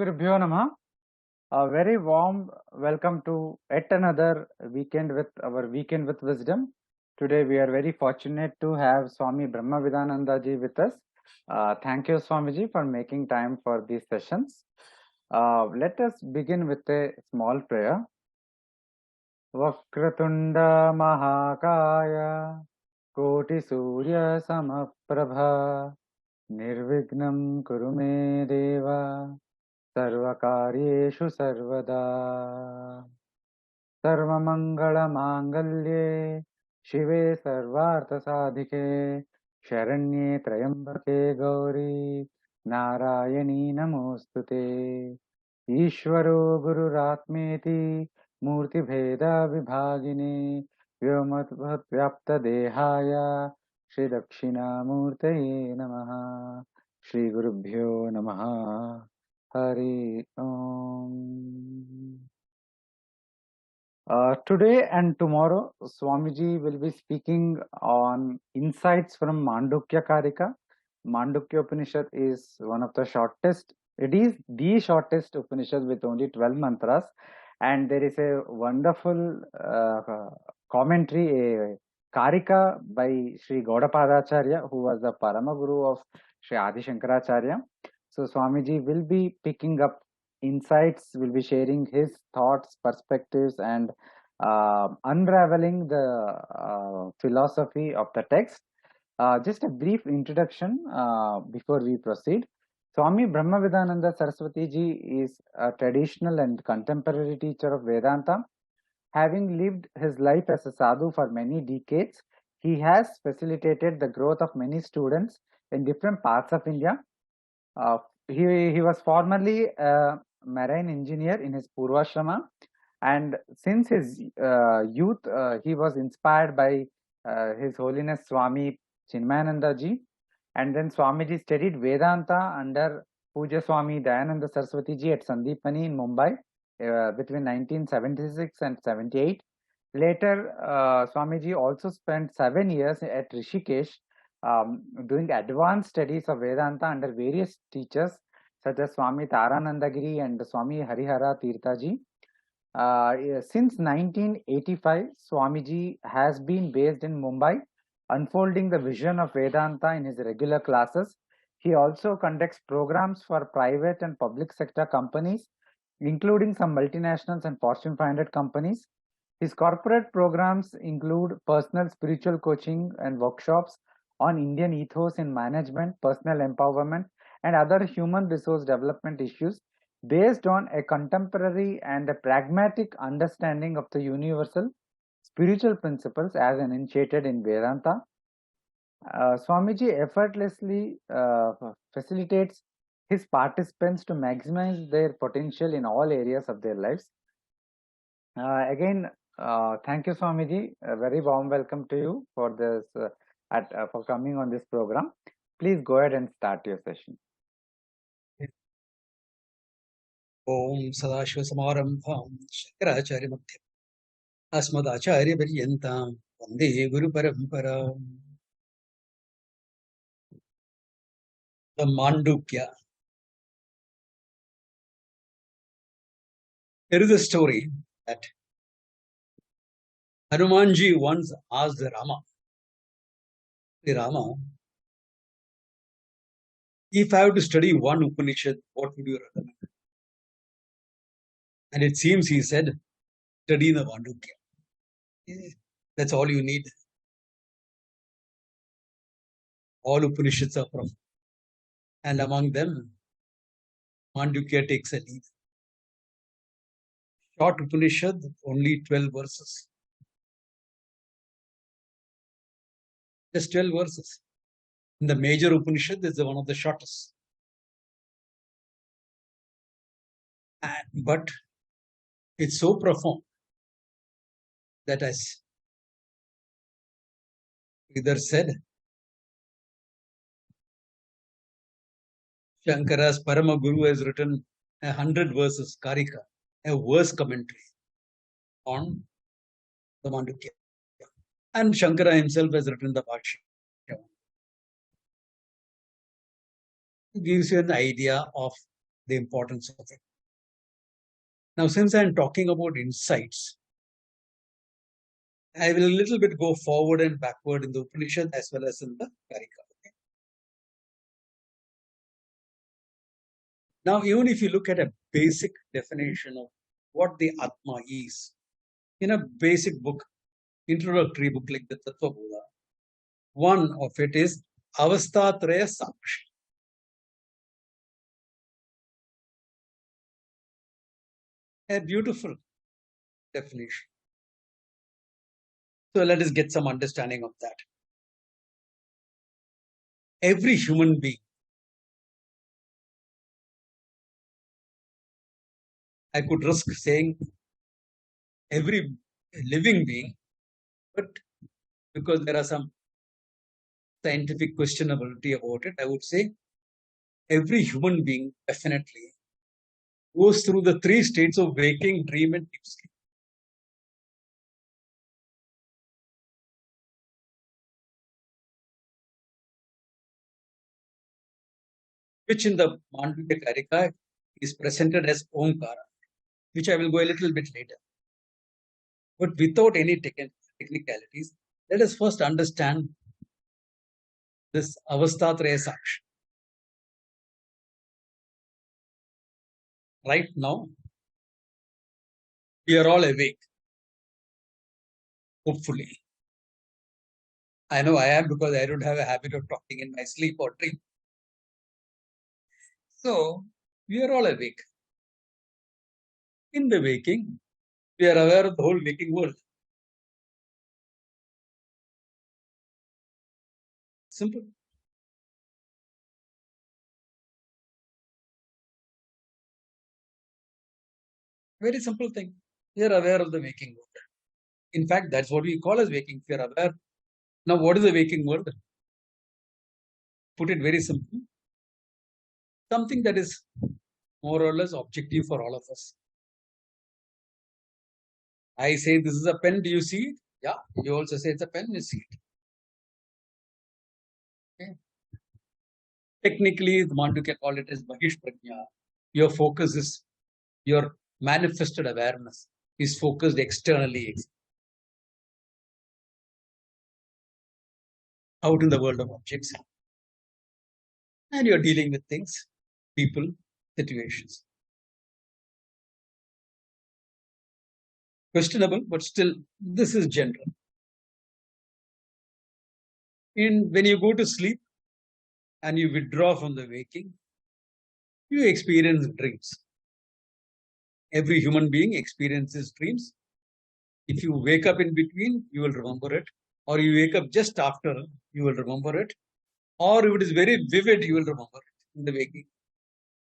Gurubhyo Namah. A very warm welcome to yet another weekend with our Weekend with Wisdom. Today we are very fortunate to have Swami Brahmavidananda ji with us. Thank you, Swamiji, for making time for these sessions. Let us begin with a small prayer. Vakratunda Mahakaya Koti Surya Samaprabha Nirvignam Kurume Deva Sarvakaryeshu Sarvada Sarvamangala-Mangalye Shive Sarvartha-Sadhike Sharanye Trayambake Gauri Narayani Namostute Ishvaro Gururatmeti Murti Bheda Vibhagine Vyomatbhat-Vyapta Dehaya Shri Dakshina Murtaye Namaha Shri Gurubhyo Namaha Hari Om. Today and tomorrow, Swamiji will be speaking on insights from Mandukya Karika. Mandukya Upanishad is one of the shortest, it is the shortest Upanishad with only 12 mantras. And there is a wonderful commentary, a Karika by Sri Gaudapadacharya, who was the Paramaguru of Sri Adi Shankaracharya. So Swamiji will be picking up insights, will be sharing his thoughts, perspectives, and unraveling the philosophy of the text. Just a brief introduction before we proceed. Swami Brahmavidananda Saraswati ji is a traditional and contemporary teacher of Vedanta. Having lived his life as a sadhu for many decades, he has facilitated the growth of many students in different parts of India. He was formerly a marine engineer in his Purvashrama, and since his youth, he was inspired by His Holiness Swami Chinmayananda ji, and then Swamiji studied Vedanta under Puja Swami Dayananda Saraswati ji at Sandipani in Mumbai between 1976 and 78. Later, Swamiji also spent 7 years at Rishikesh doing advanced studies of Vedanta under various teachers such as Swami Taranandagiri and Swami Harihara Tirthaji. Since 1985, Swamiji has been based in Mumbai, unfolding the vision of Vedanta in his regular classes. He also conducts programs for private and public sector companies, including some multinationals and Fortune 500 companies. His corporate programs include personal spiritual coaching and workshops on Indian ethos in management, personal empowerment, and other human resource development issues based on a contemporary and a pragmatic understanding of the universal spiritual principles as enunciated in Vedanta. Swamiji effortlessly facilitates his participants to maximize their potential in all areas of their lives. Again, thank you, Swamiji. A very warm welcome to you for this for coming on this program. Please go ahead and start your session. Om Sadashiva Samarambham Shankaracharya Madhyam Asmadacharya Paryantam Vande Guru Paramparam. The Mandukya. There is a story that Hanumanji once asked Rama, if I have to study one Upanishad, what would you recommend? And it seems he said, study the Mandukya. That's all you need. All Upanishads are from. And among them, Mandukya takes a lead. Short Upanishad, only 12 verses. Just 12 verses. In the major Upanishad, is one of the shortest. But it's so profound that, as either said, Shankara's Paramaguru has written 100 verses, Karika, a verse commentary on the Mandukya. And Shankara himself has written the Bhashya. It gives you an idea of the importance of it. Now, since I am talking about insights, I will a little bit go forward and backward in the Upanishad as well as in the Karika. Now, even if you look at a basic definition of what the Atma is, in a basic book, introductory book like the Tattva Bodha, one of it is Avasthatraya-Sakshi. A beautiful definition. So let us get some understanding of that. Every human being, I could risk saying every living being, but because there are some scientific questionability about it, I would say every human being definitely goes through the three states of waking, dream, and deep sleep. Which in the Mandukya Karika is presented as Omkara, which I will go a little bit later. But without any technicalities, let us first understand this Avasthatraya-Sakshi. Right now, we are all awake, hopefully. I know I am, because I don't have a habit of talking in my sleep or dream. So, we are all awake. In the waking, we are aware of the whole waking world. Simple. Very simple thing. We are aware of the waking world. In fact, that's what we call as waking. We are aware. Now, what is the waking world? Put it very simply. Something that is more or less objective for all of us. I say this is a pen. Do you see it? Yeah. You also say it's a pen. You see it. Okay. Technically, the Mandukya call it as Bahish Prajna. Your focus is, your manifested awareness is focused externally, out in the world of objects. And you're dealing with things, people, situations. Questionable, but still, this is general. When you go to sleep and you withdraw from the waking, you experience dreams. Every human being experiences dreams. If you wake up in between, you will remember it. Or you wake up just after, you will remember it. Or if it is very vivid, you will remember it in the waking.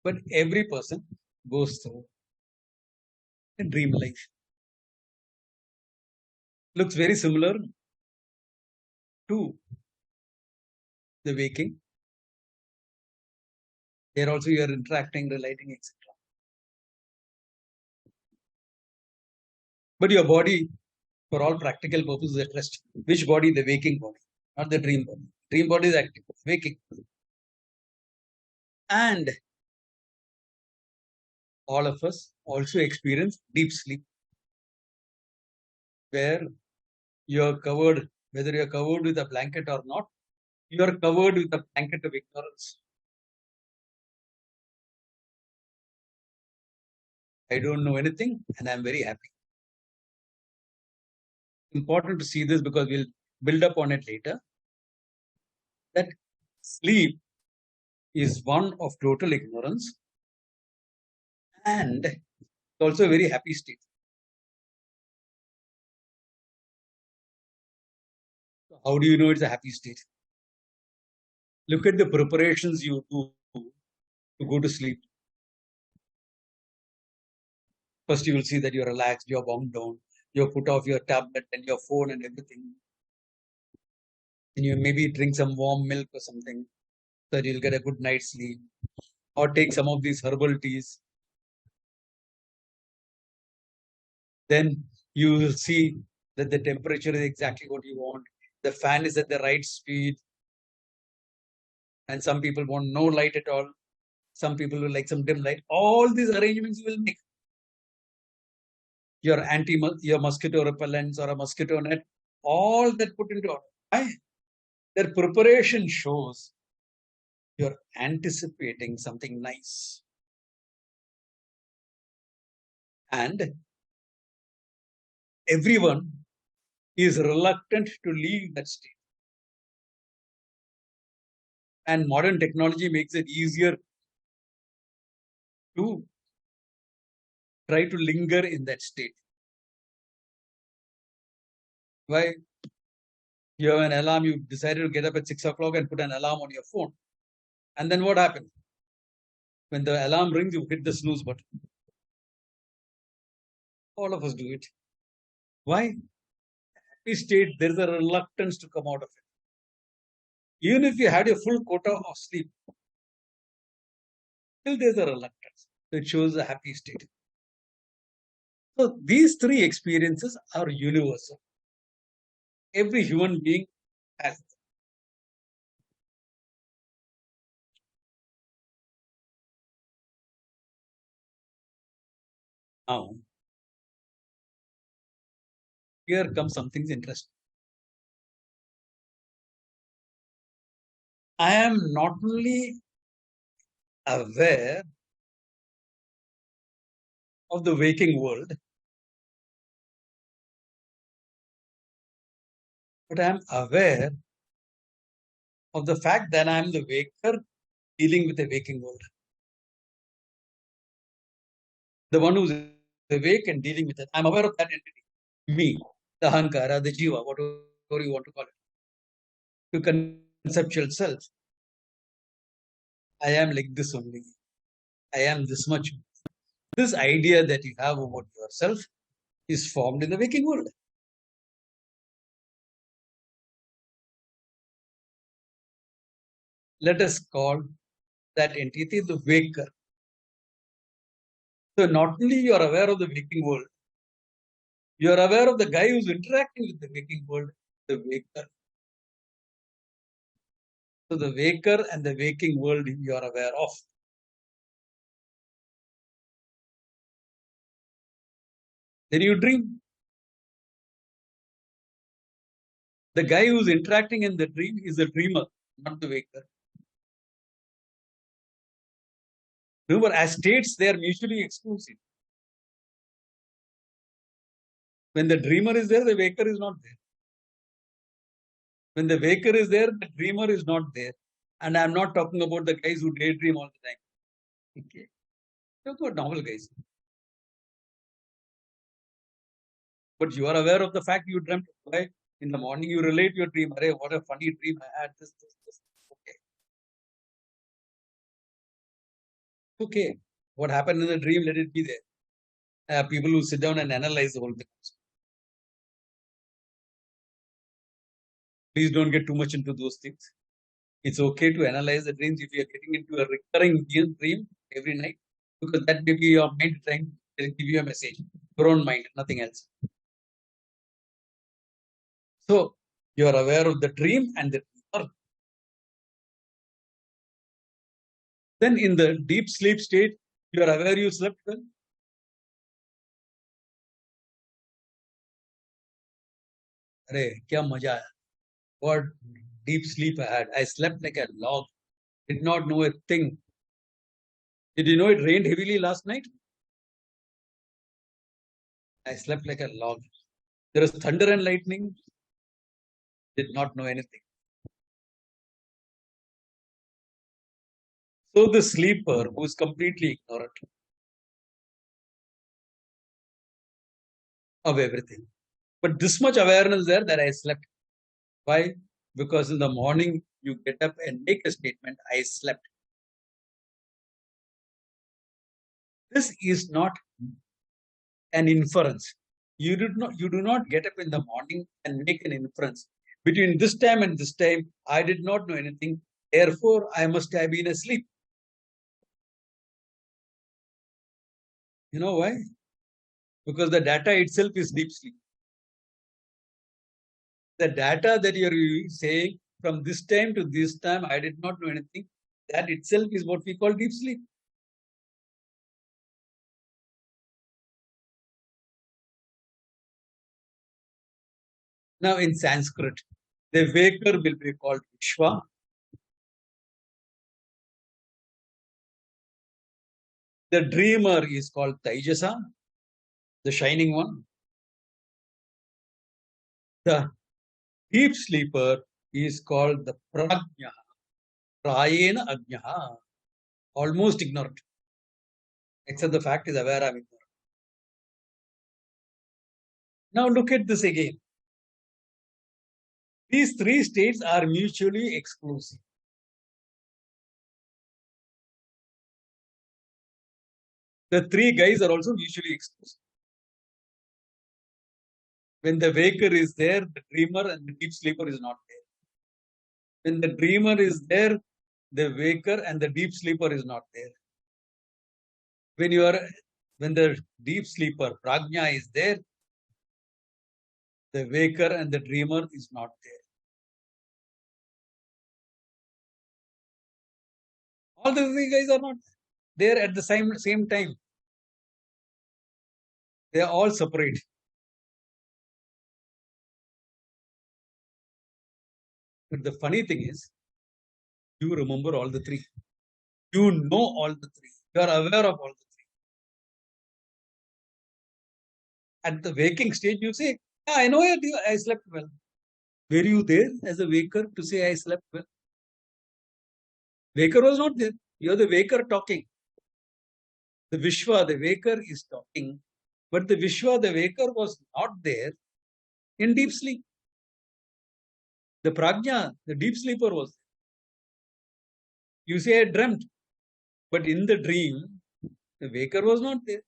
But every person goes through a dream life. Looks very similar to the waking. There also you are interacting, relating, etc. But your body, for all practical purposes, is at rest. Which body? The waking body, not the dream body. Dream body is active, waking. And all of us also experience deep sleep, where you are covered, whether you are covered with a blanket or not, you are covered with a blanket of ignorance. I don't know anything and I'm very happy. Important to see this because we'll build up on it later. That sleep is one of total ignorance and also a very happy state. How do you know it's a happy state? Look at the preparations you do to go to sleep. First, you will see that you're relaxed, you're wound down, you put off your tablet and your phone and everything. And you maybe drink some warm milk or something so that you'll get a good night's sleep. Or take some of these herbal teas. Then you will see that the temperature is exactly what you want. The fan is at the right speed. And some people want no light at all. Some people will like some dim light. All these arrangements you will make. Your mosquito repellents or a mosquito net, all that put into order. Why? Their preparation shows you're anticipating something nice. And everyone is reluctant to leave that state. And modern technology makes it easier to try to linger in that state. Why? You have an alarm, you decided to get up at 6 o'clock and put an alarm on your phone. And then what happens? When the alarm rings, you hit the snooze button. All of us do it. Why? Happy state, there is a reluctance to come out of it. Even if you had your full quota of sleep, still there's a reluctance. It shows a happy state. So these three experiences are universal. Every human being has them. Now, here comes something interesting. I am not only aware of the waking world, but I am aware of the fact that I am the waker dealing with the waking world. The one who's awake and dealing with it. I'm aware of that entity. Me, the Ahankara, the Jiva, whatever you want to call it. The conceptual self. I am like this only. I am this much. This idea that you have about yourself is formed in the waking world. Let us call that entity the waker. So not only you are aware of the waking world, you are aware of the guy who's interacting with the waking world, the waker. So the waker and the waking world you are aware of. Then you dream. The guy who's interacting in the dream is the dreamer, not the waker. Remember, as states, they are mutually exclusive. When the dreamer is there, the waker is not there. When the waker is there, the dreamer is not there. And I'm not talking about the guys who daydream all the time. Okay. Talk about normal guys. But you are aware of the fact you dreamt. Why? In the morning, you relate your dream. Array, what a funny dream I had. This. Okay. Okay. What happened in the dream, let it be there. People who sit down and analyze the whole thing. Please don't get too much into those things. It's okay to analyze the dreams if you are getting into a recurring dream every night, because that may be your mind trying to give you a message. Your own mind, nothing else. So you are aware of the dream and the dreamer. Then in the deep sleep state, you are aware you slept well. Arey, kya maja hai. What deep sleep I had. I slept like a log. Did not know a thing. Did you know it rained heavily last night? I slept like a log. There was thunder and lightning. Did not know anything. So the sleeper who is completely ignorant of everything. But this much awareness there that I slept. Why? Because in the morning you get up and make a statement, I slept. This is not an inference. You do not get up in the morning and make an inference. Between this time and this time, I did not know anything. Therefore, I must have been asleep. You know why? Because the data itself is deep sleep. The data that you're saying from this time to this time, I did not know anything. That itself is what we call deep sleep. Now in Sanskrit, the waker will be called Vishwa. The dreamer is called Taijasa, the shining one. The deep sleeper is called the Prajna, Prayena Ajnaha, almost ignorant, except the fact is aware of ignorance. Now look at this again. These three states are mutually exclusive. The three guys are also mutually exclusive. When the waker is there, the dreamer and the deep sleeper is not there. When the dreamer is there, the waker and the deep sleeper is not there. When the deep sleeper, Prajna, is there, the waker and the dreamer is not there. All the three guys are not there at the same time. They are all separate. But the funny thing is, you remember all the three. You know all the three. You are aware of all the three. At the waking stage, you say, yeah, I know I slept well. Were you there as a waker to say I slept well? Waker was not there. You are the waker talking. The Vishwa, the waker, is talking. But the Vishwa, the waker, was not there in deep sleep. The Prajna, the deep sleeper, was there. You say I dreamt. But in the dream, the waker was not there.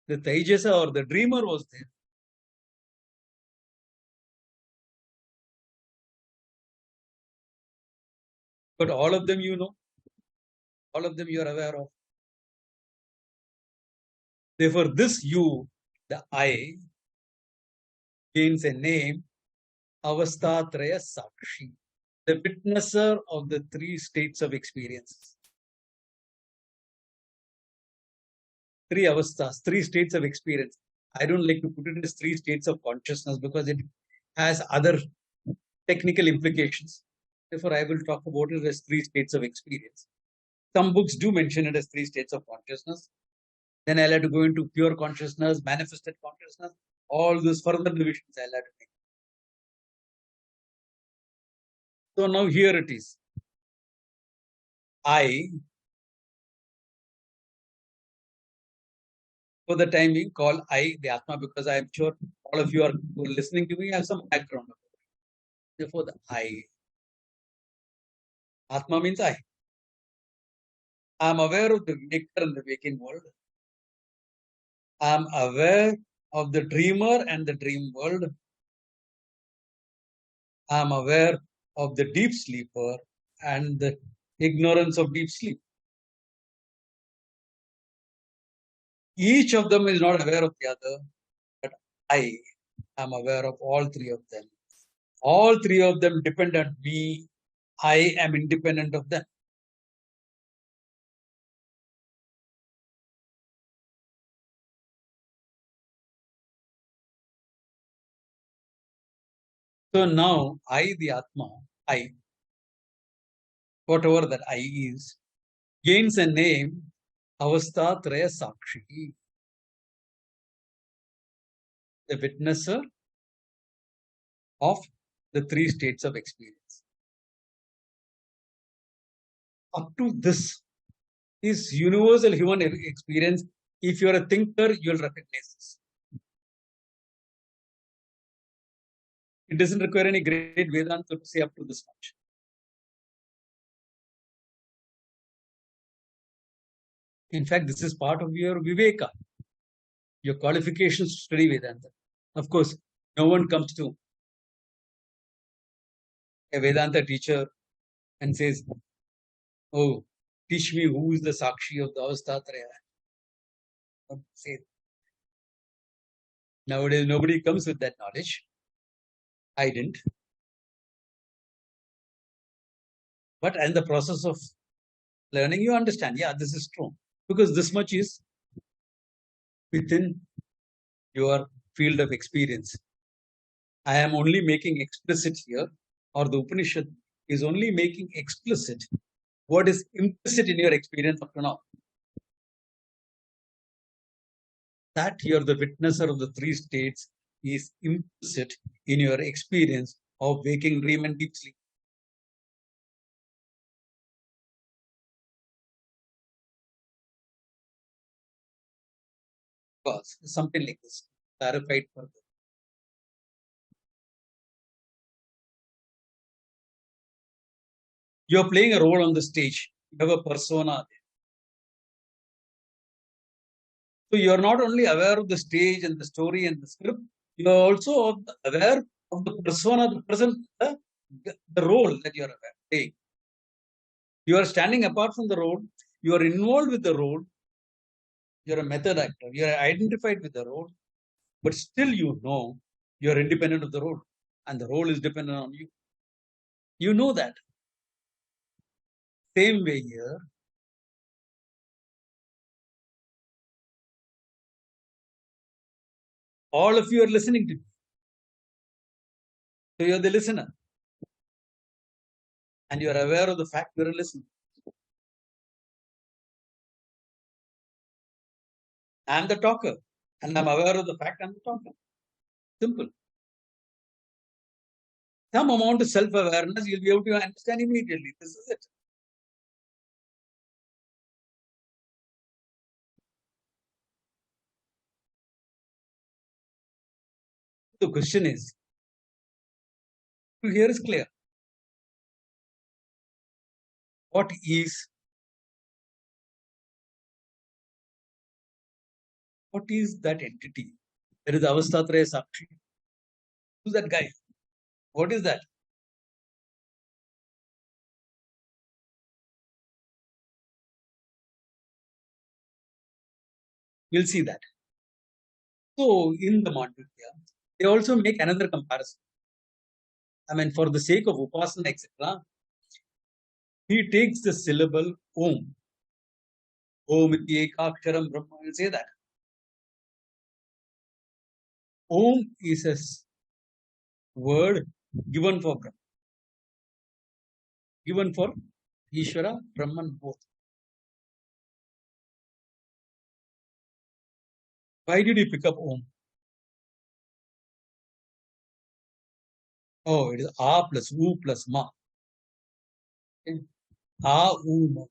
The Taijasa or the dreamer was there. But all of them you know. All of them you are aware of. Therefore, this you, the I, gains a name, Avasthatraya-Sakshi, the witnesser of the three states of experiences. Three avasthas, three states of experience. I don't like to put it as three states of consciousness because it has other technical implications. Therefore, I will talk about it as three states of experience. Some books do mention it as three states of consciousness. Then I'll have to go into pure consciousness, manifested consciousness, all those further divisions I'll have to make. So now here it is. I, for the time being, call I the Atma because I am sure all of you are listening to me have some background. Therefore, the I. Atma means I. I am aware of the waker and the waking world. I am aware of the dreamer and the dream world. I am aware of the deep sleeper and the ignorance of deep sleep. Each of them is not aware of the other, but I am aware of all three of them. All three of them depend on me. I am independent of them. So now I, the Atma, I, whatever that I is, gains a name, Avasthatraya-Sakshi, the witnesser of the three states of experience. Up to this is universal human experience. If you are a thinker, you will recognize this. It doesn't require any great Vedanta to say up to this much. In fact, this is part of your Viveka, your qualifications to study Vedanta. Of course, no one comes to a Vedanta teacher and says, oh, teach me who is the Sakshi of the Avasthatraya. Nowadays, nobody comes with that knowledge. I didn't. But in the process of learning, you understand, yeah, this is true. Because this much is within your field of experience. I am only making explicit here, or the Upanishad is only making explicit what is implicit in your experience up to now. That you are the witnesser of the three states is implicit in your experience of waking, dream, and deep sleep. Because something like this, clarified further. You are playing a role on the stage. You have a persona. So you are not only aware of the stage and the story and the script, you are also aware of the persona, the person, the role that you are playing. You are standing apart from the role. You are involved with the role. You are a method actor. You are identified with the role, but still you know you are independent of the role, and the role is dependent on you. You know that. Same way here. All of you are listening to me. So you are the listener. And you are aware of the fact you are a listener. I am the talker. And I am aware of the fact I am the talker. Simple. Some amount of self-awareness, you'll be able to understand immediately. This is it. The question is, here is clear. What is that entity? There is Avasthatraya-Sakshi. Who's that guy? What is that? We'll see that. So in the Mandukya, they also make another comparison. I mean, for the sake of Upasana, etc., he takes the syllable Om. Om iti ekaksharam Brahma. I'll say that. Om is a word given for Brahma. Given for Ishvara, Brahman, both. Why did he pick up Om? Oh, it is A plus U plus Ma. Okay. A, U, Ma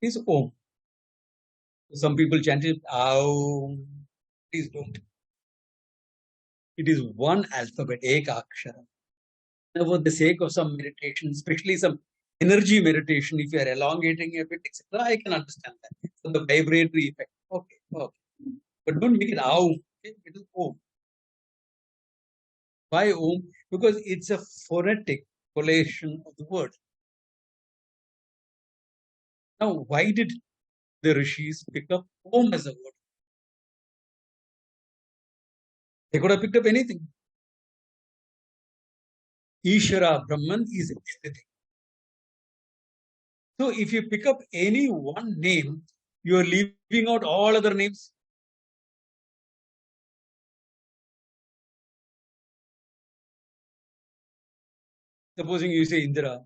is Om. Some people chant it Aum. Please don't. It is one alphabet, Eka Akshara. Now, for the sake of some meditation, especially some energy meditation, if you are elongating a bit, etc., I can understand that. So the vibratory effect. Okay, okay. But don't make it Aum. Okay? It is Om. Why Om? Because it's a phonetic collation of the word. Now, why did the rishis pick up Om as a word? They could have picked up anything. Ishvara, Brahman is everything. So if you pick up any one name, you are leaving out all other names. Supposing you say Indra,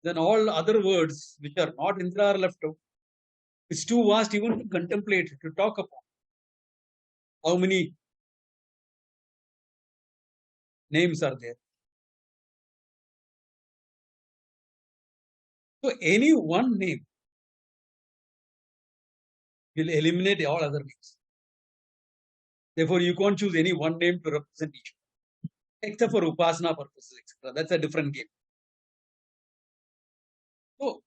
then all other words which are not Indra are left out. It's too vast even to contemplate, to talk about. How many names are there? So any one name will eliminate all other names. Therefore, you can't choose any one name to represent each one, except for Upasana purposes, etc. That's a different game. So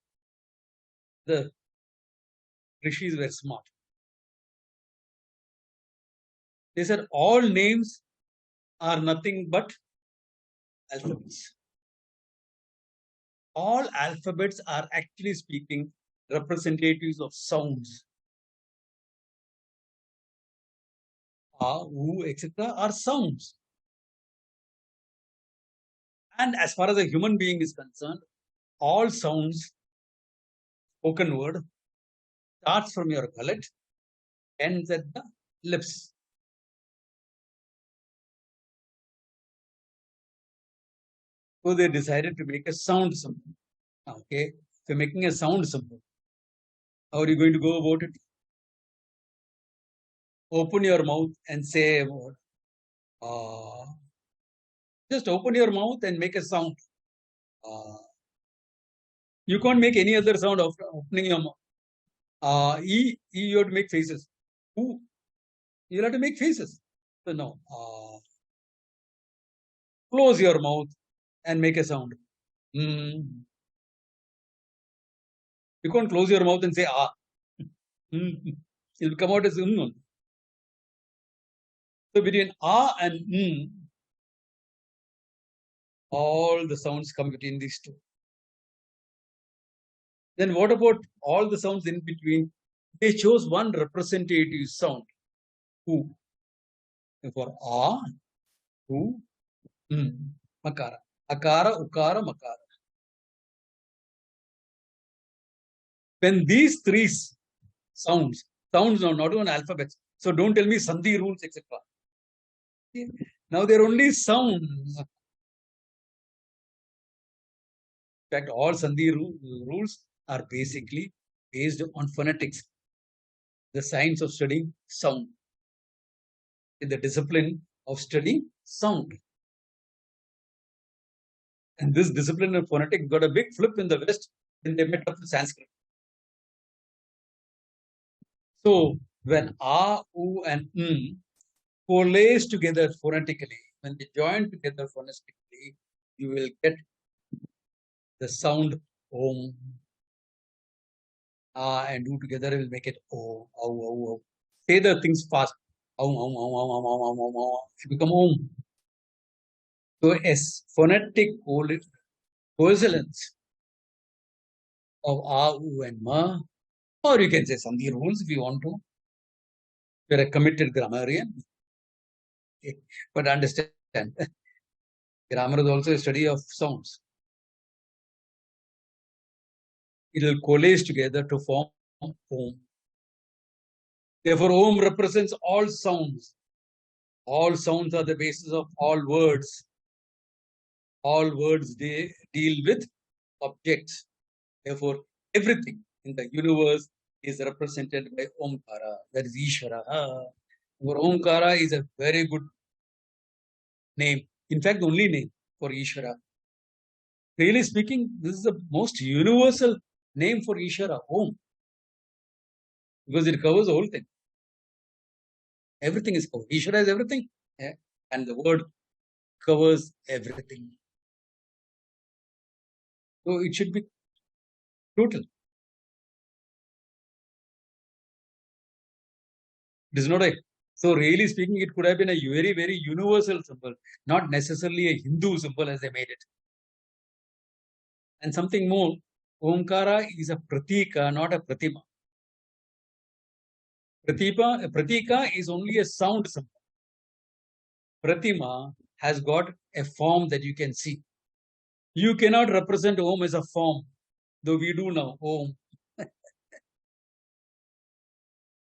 the rishis were smart. They said all names are nothing but alphabets. All alphabets are actually speaking representatives of sounds. A, U, etc. are sounds. And as far as a human being is concerned, all sounds, spoken word, starts from your gullet, ends at the lips. So they decided to make a sound symbol. Okay, so making a sound symbol. How are you going to go about it? Open your mouth and say a word. Just open your mouth and make a sound. You can't make any other sound after opening your mouth. You have to make faces. Ooh, you'll have to make faces. So no. Close your mouth and make a sound. Mm. You can't close your mouth and say ah. It'll come out as only. So between ah and all the sounds come between these two. Then what about all the sounds in between? They chose one representative sound. Who? For ah, who, makara. Akara, ukara, makara. When these three sounds now, not even alphabets. So don't tell me sandhi rules, etc. Now they're only sounds. In fact, all sandhi rules are basically based on phonetics, the science of studying sound, in the discipline of studying sound. And this discipline of phonetics got a big flip in the West when they met up with Sanskrit. So when a, u, and coalesce together phonetically, when they join together phonetically, you will get the sound om. A and u together will make it o, o. Say the things fast. Om, om, om, om, om, om, om, om, om. It become om. So a phonetic coincidence of a, u, and ma, or you can say sandhi rules if you want to. You're a committed grammarian. Okay. But understand, grammar is also a study of sounds. It will coalesce together to form om. Therefore, om represents all sounds. All sounds are the basis of all words. All words deal with objects. Therefore, everything in the universe is represented by Omkara. That is Ishvara. Omkara is a very good name. In fact, the only name for Ishvara. Really speaking, this is the most universal name for Ishvara, Om. Because it covers the whole thing. Everything is covered. Ishvara is everything. Yeah? And the word covers everything. So it should be total. It is not a. So really speaking, it could have been a very, very universal symbol, not necessarily a Hindu symbol as they made it. And something more, Omkara is a pratika, not a pratima. Pratika is only a sound symbol. Pratima has got a form that you can see. You cannot represent Om as a form, though we do now, Om.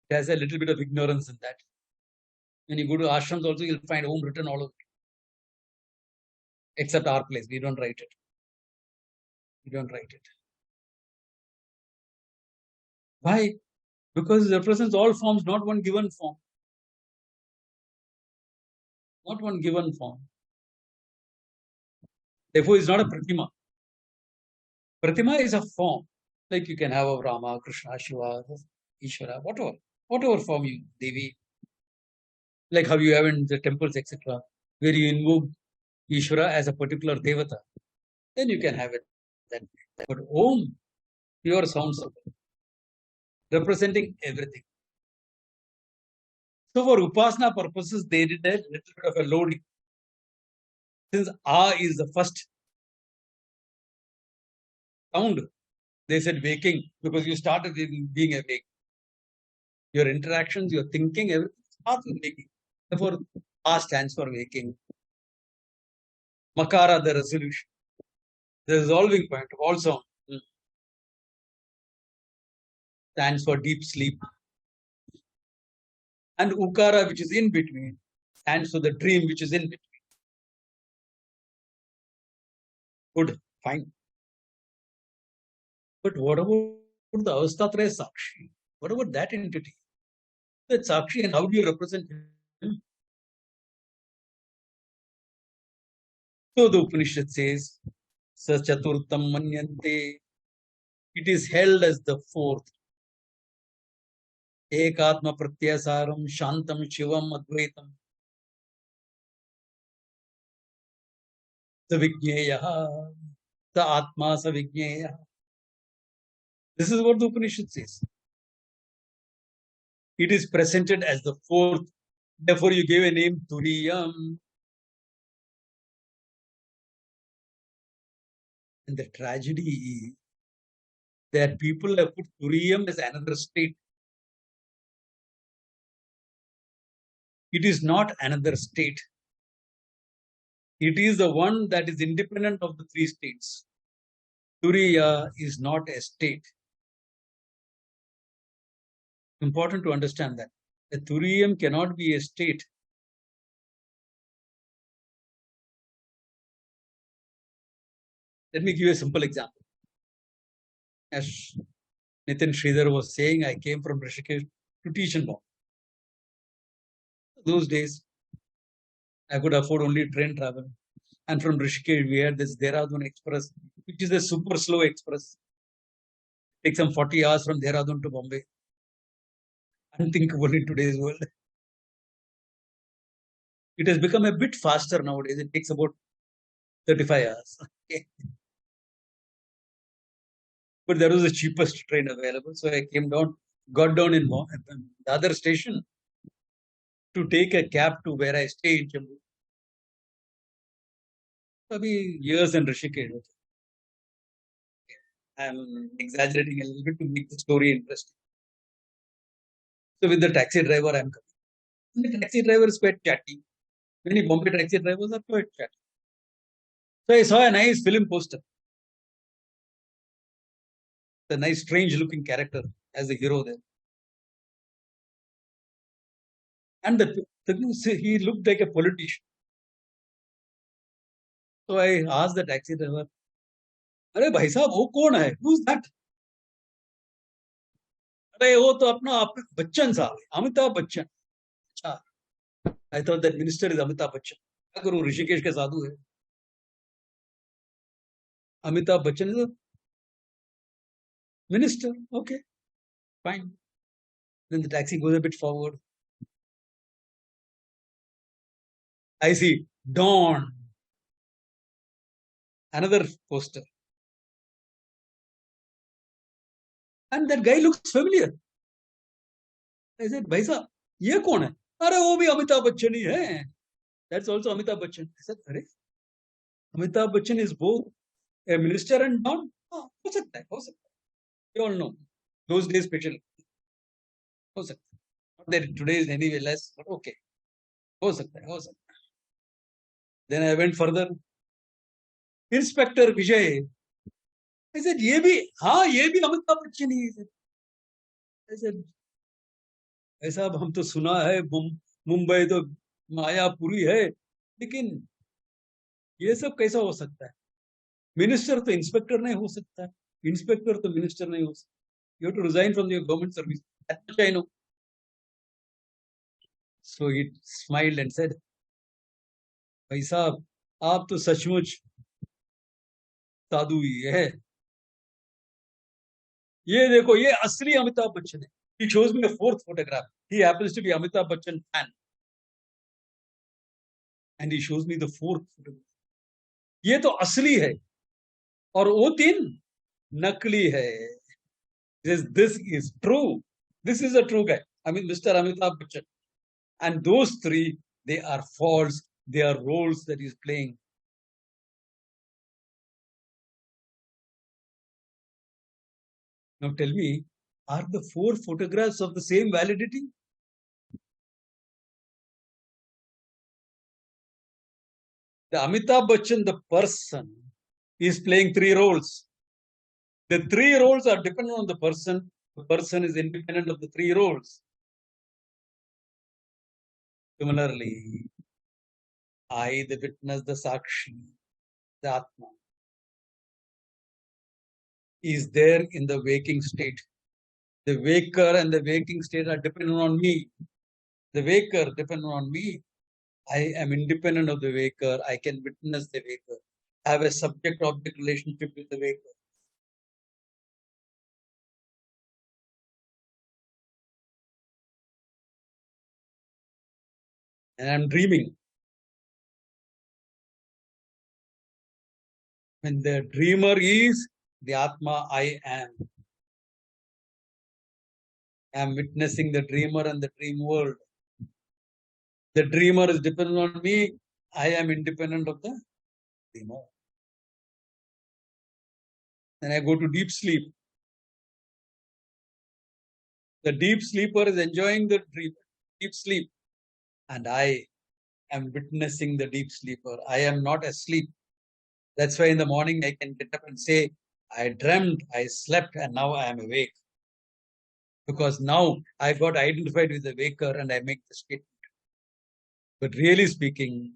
There's a little bit of ignorance in that. When you go to ashrams also, you'll find Om written all over. Except our place, we don't write it. We don't write it. Why? Because it represents all forms, not one given form. Not one given form. Therefore, it's not a pratima. Pratima is a form. Like you can have a Rama, Krishna, Shiva, Ishvara, whatever form you, Devi. Like how you have in the temples, etc., where you invoke Ishvara as a particular Devata. Then you can have it. Then. But Om, pure sound symbol, representing everything. So for Upasana purposes, they did a little bit of a loading. Since A is the first sound, they said waking, because you started being awake. Your interactions, your thinking, everything starts with waking. Therefore, A stands for waking. Makara, the resolution, the resolving point of all sound, stands for deep sleep. And Ukara, which is in between, stands for the dream which is in between. Good, fine. But what about the Avasthatraya-Sakshi? What about that entity? That Sakshi, and how do you represent him? So the Upanishad says, Sa Chaturtam Manyante. It is held as the fourth. Ekatma Pratyasaram Shantam Shivam Advaitam. Savigneya. The Atma Savigneya. This is what the Upanishad says. It is presented as the fourth. Therefore, you gave a name Turiyam. And the tragedy is that people have put Turiyam as another state. It is not another state. It is the one that is independent of the three states. Turiya is not a state. Important to understand that. A Turiyam cannot be a state. Let me give you a simple example. As Nitin Sridhar was saying, I came from Rishikesh to teach in Bombay. Those days, I could afford only train travel. And from Rishikesh, we had this Dehradun Express, which is a super slow express. It takes some 40 hours from Dehradun to Bombay. Unthinkable in today's world. It has become a bit faster nowadays. It takes about 35 hours. Okay. But that was the cheapest train available. So I came down, got down in the other station to take a cab to where I stay in Jammu. Maybe years in Rishikesh. I'm exaggerating a little bit to make the story interesting. So with the taxi driver, I'm coming. The taxi driver is quite chatty. Many Bombay taxi drivers are quite chatty. So I saw a nice film poster. A nice, strange-looking character as the hero there. And he looked like a politician. So I asked the taxi driver, "अरे भाई साहब वो कौन है? Who's that?" अरे वो तो अपना बच्चन साहब, अमिताभ बच्चन. अच्छा. I thought that minister is Amitabh Bachchan. क्या करूं, ऋषिकेश के साधु है. Amitabh Bachchan is a minister. Okay, fine. Then the taxi goes a bit forward. I see Dawn. Another poster. And that guy looks familiar. I said, भाई साहब ये कौन है? अरे वो भी अमिताभ बच्चन ही है. That's also Amitabh Bachchan. I said, अरे Amitabh Bachchan is both a minister and Dawn? हो सकता है, हो सकता है. You all know. Those days special. हो सकता है. Not that today is anyway less, but okay. हो सकता है, हो सकता है. Then I went further. Inspector Vijay. I said, ये भी, हाँ ये भी अमिताभ बच्चन ही है. I said, ऐसा हम तो सुना है मुंबई तो मायापुरी है, लेकिन ये सब कैसा हो सकता है? मिनिस्टर तो इंस्पेक्टर नहीं हो सकता, इंस्पेक्टर तो मिनिस्टर नहीं हो सकता. You have to resign from your government service. That much I know. So he smiled and said, भाई साहब आप तो सचमुच साधु ही है. ये देखो ये असली अमिताभ बच्चन है. He shows me a fourth photograph. He happens to be Amitabh Bachchan fan. And he shows me the fourth photograph. ये तो असली है और वो तीन नकली है. This is true. This is a true guy. I mean, Mr. Amitabh Bachchan. And those three, they are false. They are roles that he's playing. Now tell me, are the four photographs of the same validity? The Amitabh Bachchan, the person, is playing three roles. The three roles are dependent on the person. The person is independent of the three roles. Similarly, I, the witness, the Sakshi, the Atma, is there in the waking state. The waker and the waking state are dependent on me. The waker dependent on me. I am independent of the waker. I can witness the waker. I have a subject-object relationship with the waker. And I'm dreaming. When the dreamer is the Atma, I am. I am witnessing the dreamer and the dream world. The dreamer is dependent on me. I am independent of the dreamer. Then I go to deep sleep. The deep sleeper is enjoying the deep sleep. And I am witnessing the deep sleeper. I am not asleep. That's why in the morning I can get up and say, I dreamt, I slept, and now I am awake. Because now I got identified with the waker and I make the statement. But really speaking,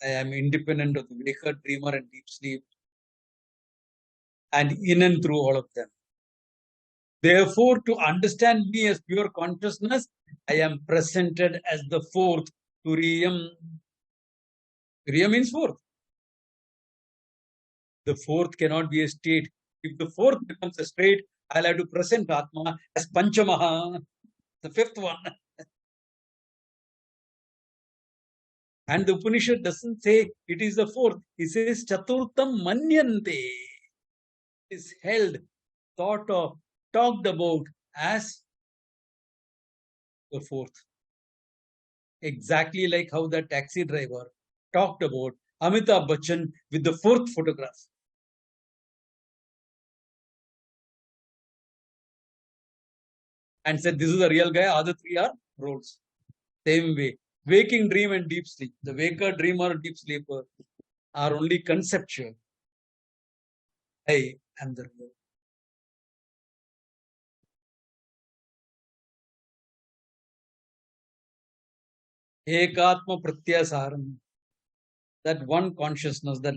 I am independent of the waker, dreamer, and deep sleep, and in and through all of them. Therefore, to understand me as pure consciousness, I am presented as the fourth, Turiyam. Turiya means fourth. The fourth cannot be a state. If the fourth becomes a state, I'll have to present Atma as Panchamaha, the fifth one. And the Upanishad doesn't say it is the fourth. It says Chaturtham Manyante. It is held, thought of, talked about as the fourth. Exactly like how the taxi driver talked about Amitabh Bachchan with the fourth photograph. And said, this is the real guy, other three are roles. Same way. Waking dream and deep sleep. The waker, dreamer, deep sleeper are only conceptual. I am the real. Ekatma Pratyasaram. That one consciousness that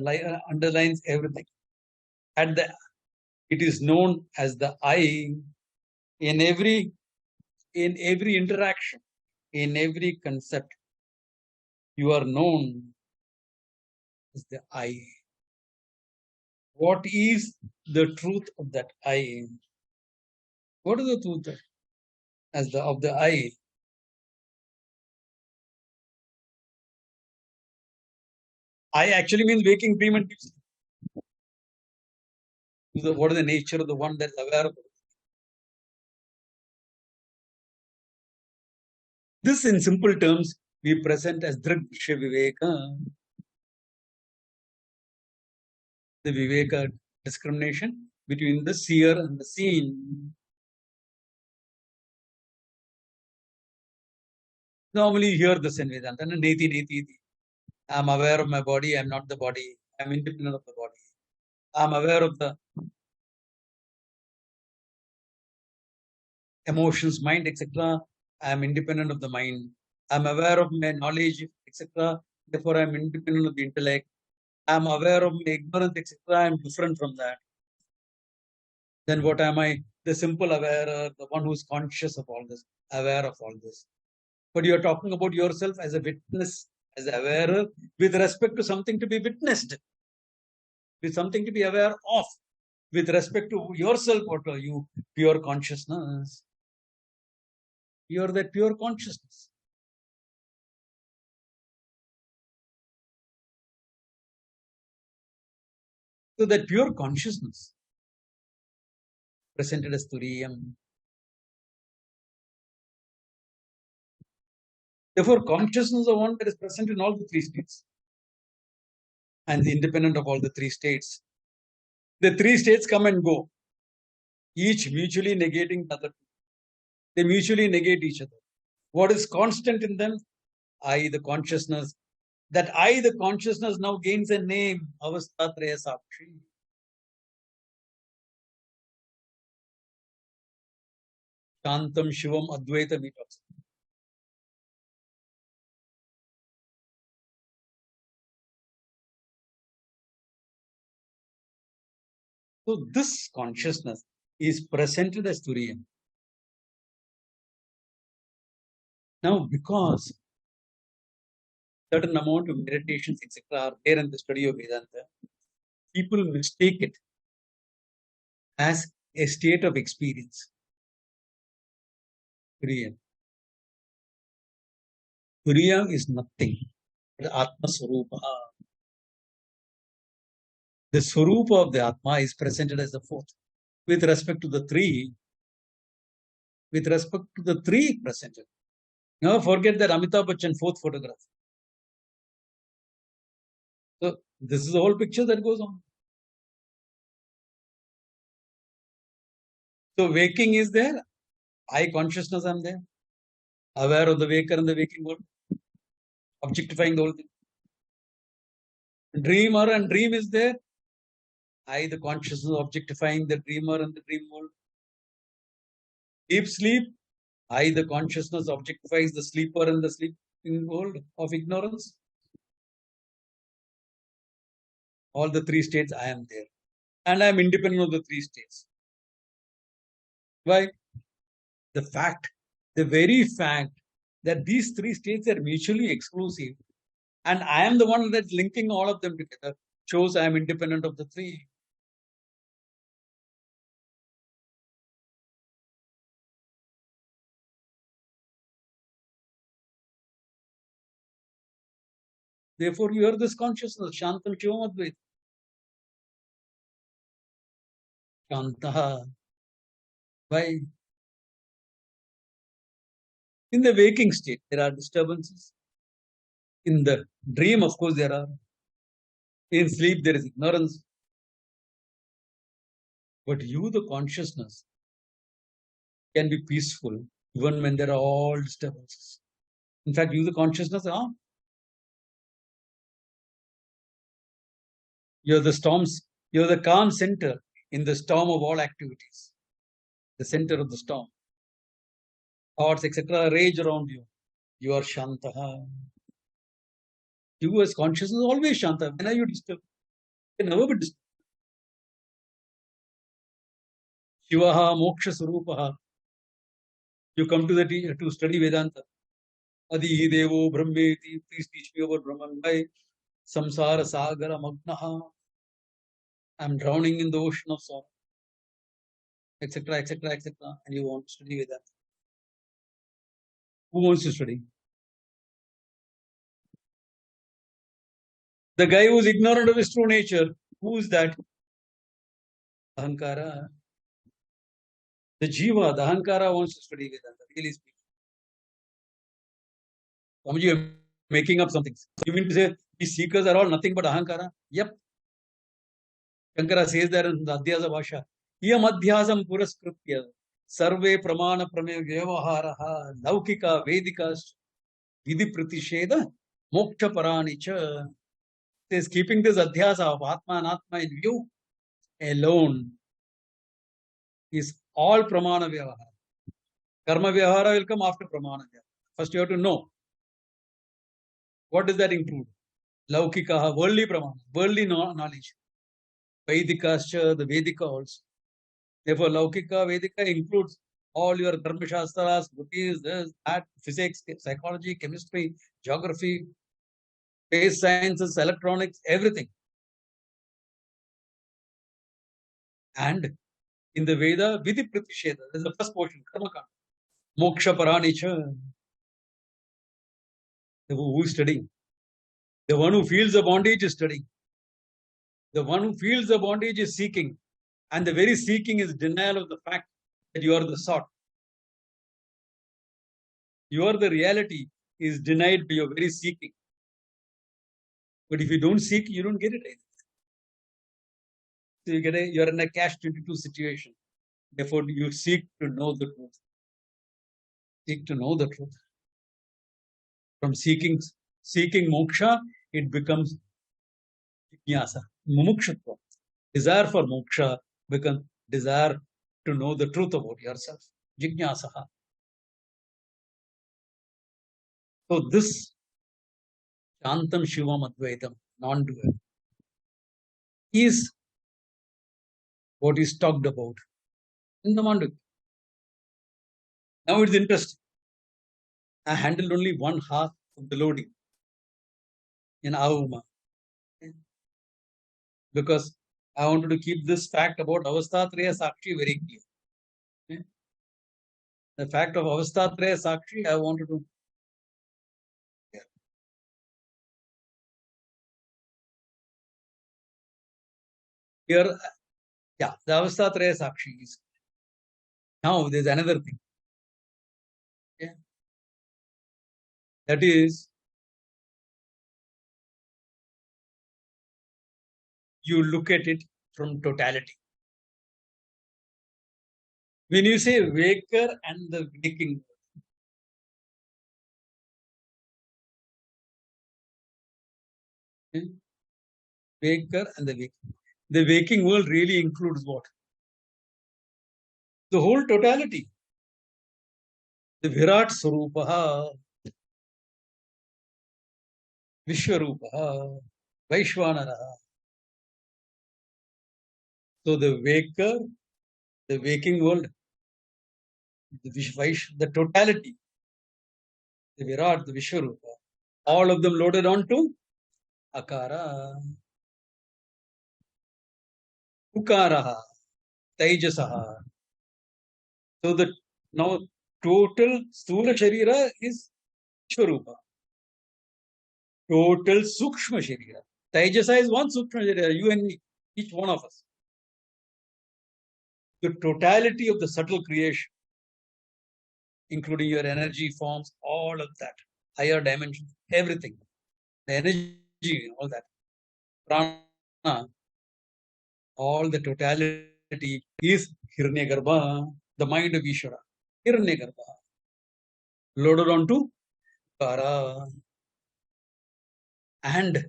underlines everything. It is known as the I in every interaction, in every concept. You are known as the I. What is the truth of that I? What is the truth of the I? I actually means waking dream and deep sleep. What is the nature of the one that is aware of it? This, in simple terms, we present as Drigshya Viveka. The Viveka discrimination between the seer and the seen. Normally you hear this in Vedanta. Neti, neti. I'm aware of my body, I'm not the body. I'm independent of the body. I'm aware of the emotions, mind, etc. I'm independent of the mind. I'm aware of my knowledge, etc. Therefore, I'm independent of the intellect. I'm aware of my ignorance, etc. I'm different from that. Then what am I? The simple aware, the one who's conscious of all this, aware of all this. But you're talking about yourself as a witness, as aware with respect to something to be witnessed, with something to be aware of. With respect to yourself, what are you? Pure consciousness. You are that pure consciousness. So that pure consciousness, presented as Turiyam. Therefore, consciousness is the one that is present in all the three states and the independent of all the three states. The three states come and go, each mutually negating the other. They mutually negate each other. What is constant in them? I, the consciousness. That I, the consciousness, now gains a name, Avasthatraya-Sakshi. Shantam Shivam Advaita Vitas. So this consciousness is presented as Turiya. Now, because certain amount of meditations, etc., are there in the study of Vedanta, people mistake it as a state of experience. Turiya. Turiya is nothing but Atma Svaroopa. The Svaroopa of the Atma is presented as the fourth. With respect to the three presented. Never forget that Amitabh Bachchan fourth photograph. So this is the whole picture that goes on. So waking is there, I consciousness I'm there, aware of the waker and the waking world, objectifying the whole thing. Dreamer and dream is there, I the consciousness objectifying the dreamer and the dream world. Deep sleep, I the consciousness objectifies the sleeper and the sleeping world of ignorance. All the three states I am there. And I am independent of the three states. Why? The very fact that these three states are mutually exclusive and I am the one that's linking all of them together shows I am independent of the three. Therefore, you are this consciousness, Shantam Shivam Advaita. Shantaha. Why? In the waking state, there are disturbances. In the dream, of course, there are. In sleep, there is ignorance. But you, the consciousness, can be peaceful even when there are all disturbances. In fact, you, the consciousness, you're the storms, you're the calm center in the storm of all activities, the center of the storm. Thoughts, etc., rage around you. You are Shantaha. You as consciousness always Shanta. When are you disturbed? You can never be disturbed. Shivaha Moksha Sarupaha. You come to the to study Vedanta. Adi Devo Brahmeti. Please teach me about Brahman. By Samsara Sagara Magnaha. I'm drowning in the ocean of sorrow. Etc. etc. etc. And you want to study Vedanta. Who wants to study? The guy who's ignorant of his true nature. Who is that? Ahankara. The Jiva, the Ahankara wants to study Vedanta. Really speaking. Swamiji, you're making up something. You mean to say these seekers are all nothing but Ahankara? Yep. Shankara says that in the Adhyasa Bhasha. Iyam adhyasam puraskritya sarve pramana prame vyavaharaha laukika vedikas vidhi pratisheda moksha paranicha. Says keeping this adhyasa of Atma and Atma in view alone is all pramana vyavahara. Karma vyavahara will come after pramana vyavahara. First you have to know. What does that include? Laukika, worldly pramana, worldly knowledge. Vedikascha, the Vedika also. Therefore, Laukika, Vedika includes all your Dharma Shastras, Buddhis, this, that, physics, psychology, chemistry, geography, space sciences, electronics, everything. And in the Veda, Vidhi Pratisheda, there's the first portion, Karma Kanda. Moksha Paranicha. Who is studying? The one who feels the bondage is studying. The one who feels the bondage is seeking. And the very seeking is denial of the fact that you are the sought. Your the reality is denied by your very seeking. But if you don't seek, you don't get it either. So you're in a catch-22 situation. Therefore, you seek to know the truth. Seek to know the truth. From seeking moksha, it becomes jnana, mumukshutva. Desire for moksha becomes desire to know the truth about yourself. Jignasaha. So this Shantam Shivam Advaitam, non-dual, is what is talked about in the Mandukya. Now it's interesting. I handled only one half of the loading in Avuma because I wanted to keep this fact about Avasthatraya-Sakshi very clear. The fact of Avasthatraya-Sakshi, I wanted to. Here, yeah, the Avasthatraya-Sakshi is. Now there's another thing. Yeah. That is, you look at it from totality. When you say waker and the waking, waker and the waking world really includes what? The whole totality. The Virat Svaroopa, Vishwarupa, Vaishwanara. So the waker, the waking world, the totality, the Virat, the Vishwarupa, all of them loaded onto Akara, Ukaraha, Tejasaha. So the now total Stula Sharira is Vishwarupa. Total Sukshma Sharira. Tejasa is one Sukshma Sharira, you and me, each one of us. The totality of the subtle creation, including your energy forms, all of that, higher dimensions, everything, the energy, all that, prana, all the totality is Hiranyagarbha, the mind of Ishvara. Hiranyagarbha, loaded onto Kara. And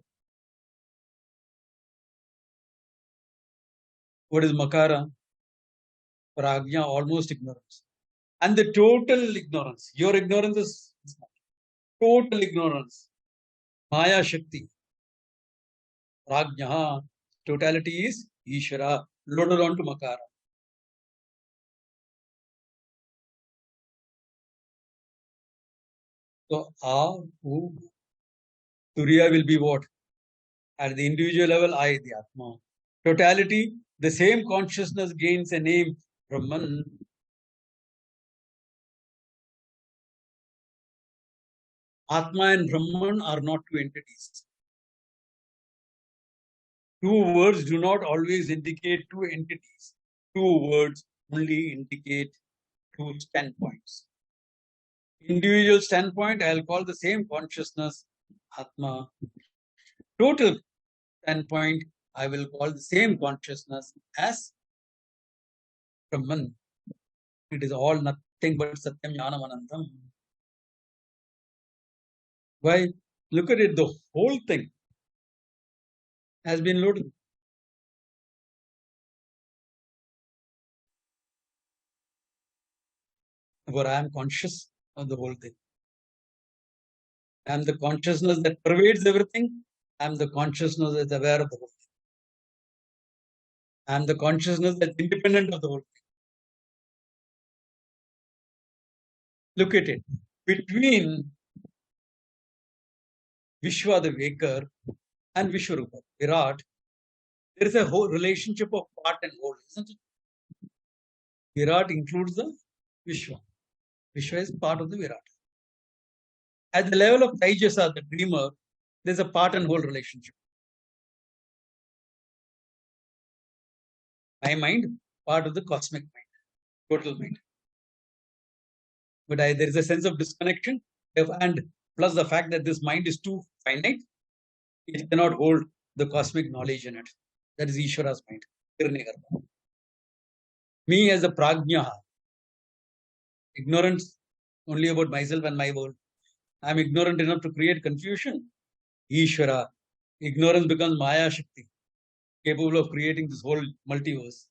what is Makara? Prajna, almost ignorance. And the total ignorance, your ignorance is total ignorance. Maya Shakti. Prajna, totality is Ishvara, loaded onto Makara. So, Turiya will be what? At the individual level, I, the Atma. Totality, the same consciousness gains a name, Brahman. Atma and Brahman are not two entities. Two words do not always indicate two entities. Two words only indicate two standpoints. Individual standpoint, I'll call the same consciousness Atma. Total standpoint, I will call the same consciousness as Brahman. It is all nothing but Satyam Jnanam Anantam. Why? Look at it, the whole thing has been loaded. For I am conscious of the whole thing. I am the consciousness that pervades everything. I am the consciousness that is aware of the whole thing. I am the consciousness that's independent of the whole thing. Look at it. Between Vishwa, the waker, and Vishwarupa, Virat, there is a whole relationship of part and whole, isn't it? Virat includes the Vishwa. Vishwa is part of the Virat. At the level of Taijasa, the dreamer, there's a part and whole relationship. My mind, part of the cosmic mind, total mind. But there is a sense of disconnection, and plus the fact that this mind is too finite, it cannot hold the cosmic knowledge in it. That is Ishvara's mind. Me as a prajna, ignorance only about myself and my world. I am ignorant enough to create confusion. Ishvara, ignorance becomes Maya Shakti, capable of creating this whole multiverse.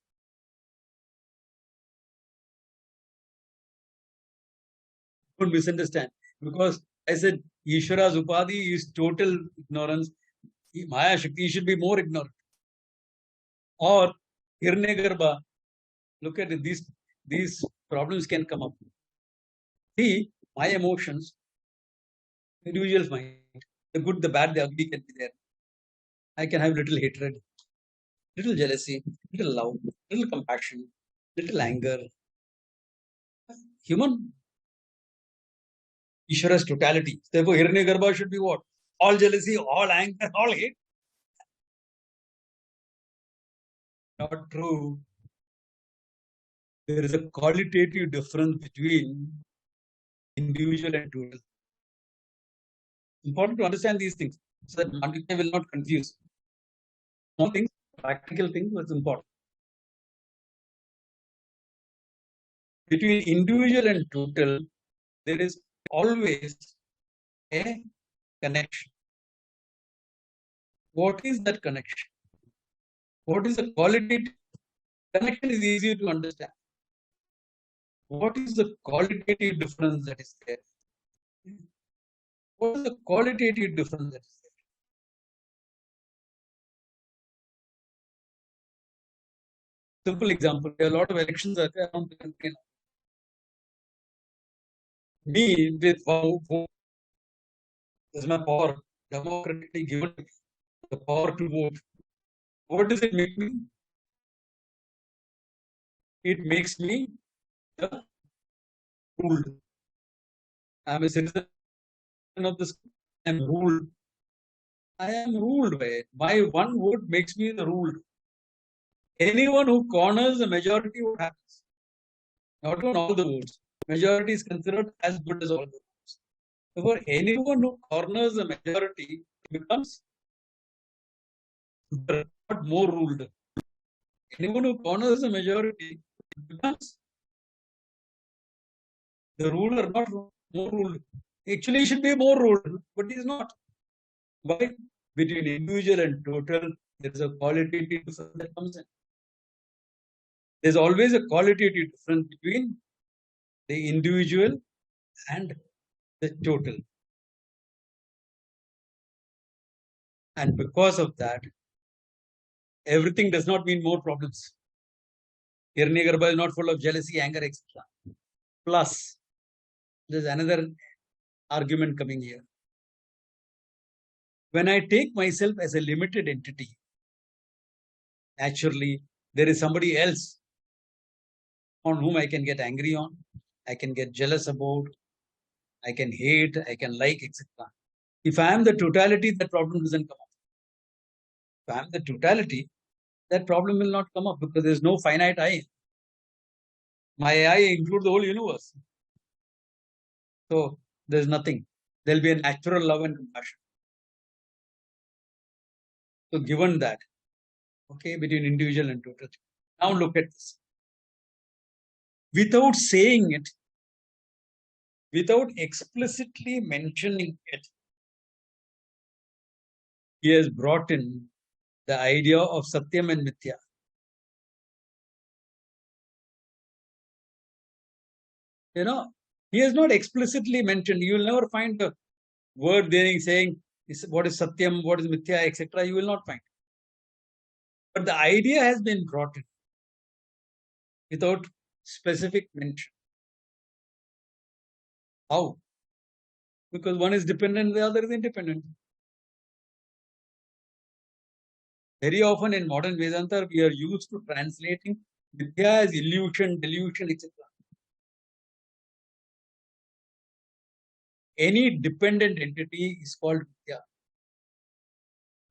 Don't misunderstand. Because I said Ishvara's Upadhi is total ignorance. Maya Shakti should be more ignorant. Or Hiranyagarbha, look at it, these problems can come up. See, my emotions, individual's mind, the good, the bad, the ugly can be there. I can have little hatred, little jealousy, little love, little compassion, little anger. Human Ishvara's totality. Therefore, Hiranyagarbha should be what? All jealousy, all anger, all hate. Not true. There is a qualitative difference between individual and total. Important to understand these things so that Mandukya will not confuse. Small things, practical things was important. Between individual and total, there is always a connection. What is that connection? What is the qualitative connection? Is easy to understand. What is the qualitative difference that is there? What is the qualitative difference that is there? Simple example, there are a lot of elections around the country. Me, with one vote, is my power, democratically given the power to vote. What does it make me? It makes me ruled. I am a citizen of this. I am ruled. I am ruled by it. My one vote makes me the ruled. Anyone who corners the majority, what happens? Not on all the votes. Majority is considered as good as all the votes. Therefore, anyone who corners the majority becomes not more ruled. Anyone who corners the majority becomes the ruler, not more ruled. Actually, he should be more ruled, but he is not. Why? Between individual and total, there is a qualitative difference that comes in. There's always a qualitative difference between the individual and the total. And because of that, everything does not mean more problems. Hiranyagarbha is not full of jealousy, anger, etc. Plus, there's another argument coming here. When I take myself as a limited entity, naturally, there is somebody else on whom I can get angry on, I can get jealous about, I can hate, I can like, etc. If I am the totality, that problem doesn't come up. If I am the totality, that problem will not come up because there is no finite I. My I includes the whole universe. So there is nothing. There will be a natural love and compassion. So given that, okay, between individual and total. Now look at this. Without saying it, without explicitly mentioning it, he has brought in the idea of Satyam and Mithya. You know, he has not explicitly mentioned. You will never find a word there saying what is Satyam, what is Mithya, etc. You will not find. But the idea has been brought in without specific mention. How? Because one is dependent, the other is independent. Very often in modern Vedanta, we are used to translating Mithya as illusion, delusion, etc. Any dependent entity is called Mithya.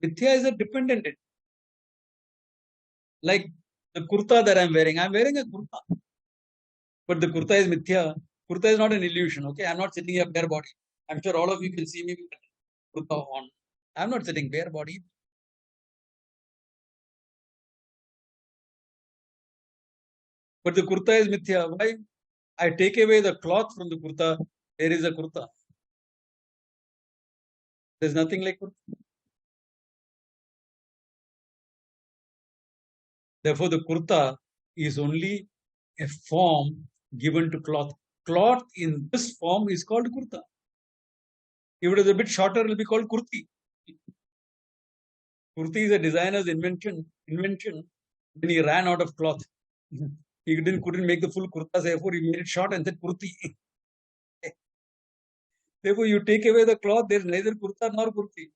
Mithya is a dependent entity. Like the kurta that I'm wearing a kurta. But the kurta is Mithya. Kurta is not an illusion, okay? I'm not sitting here bare body. I'm sure all of you can see me with kurta on. I'm not sitting bare body. But the kurta is Mithya. Why? I take away the cloth from the kurta. There is a kurta. There's nothing like kurta. Therefore, the kurta is only a form given to cloth. Cloth in this form is called kurta. If it is a bit shorter, it will be called kurti. Kurti is a designer's invention When he ran out of cloth, he couldn't make the full kurta, therefore he made it short and said kurti. Therefore, you take away the cloth, there is neither kurta nor kurti,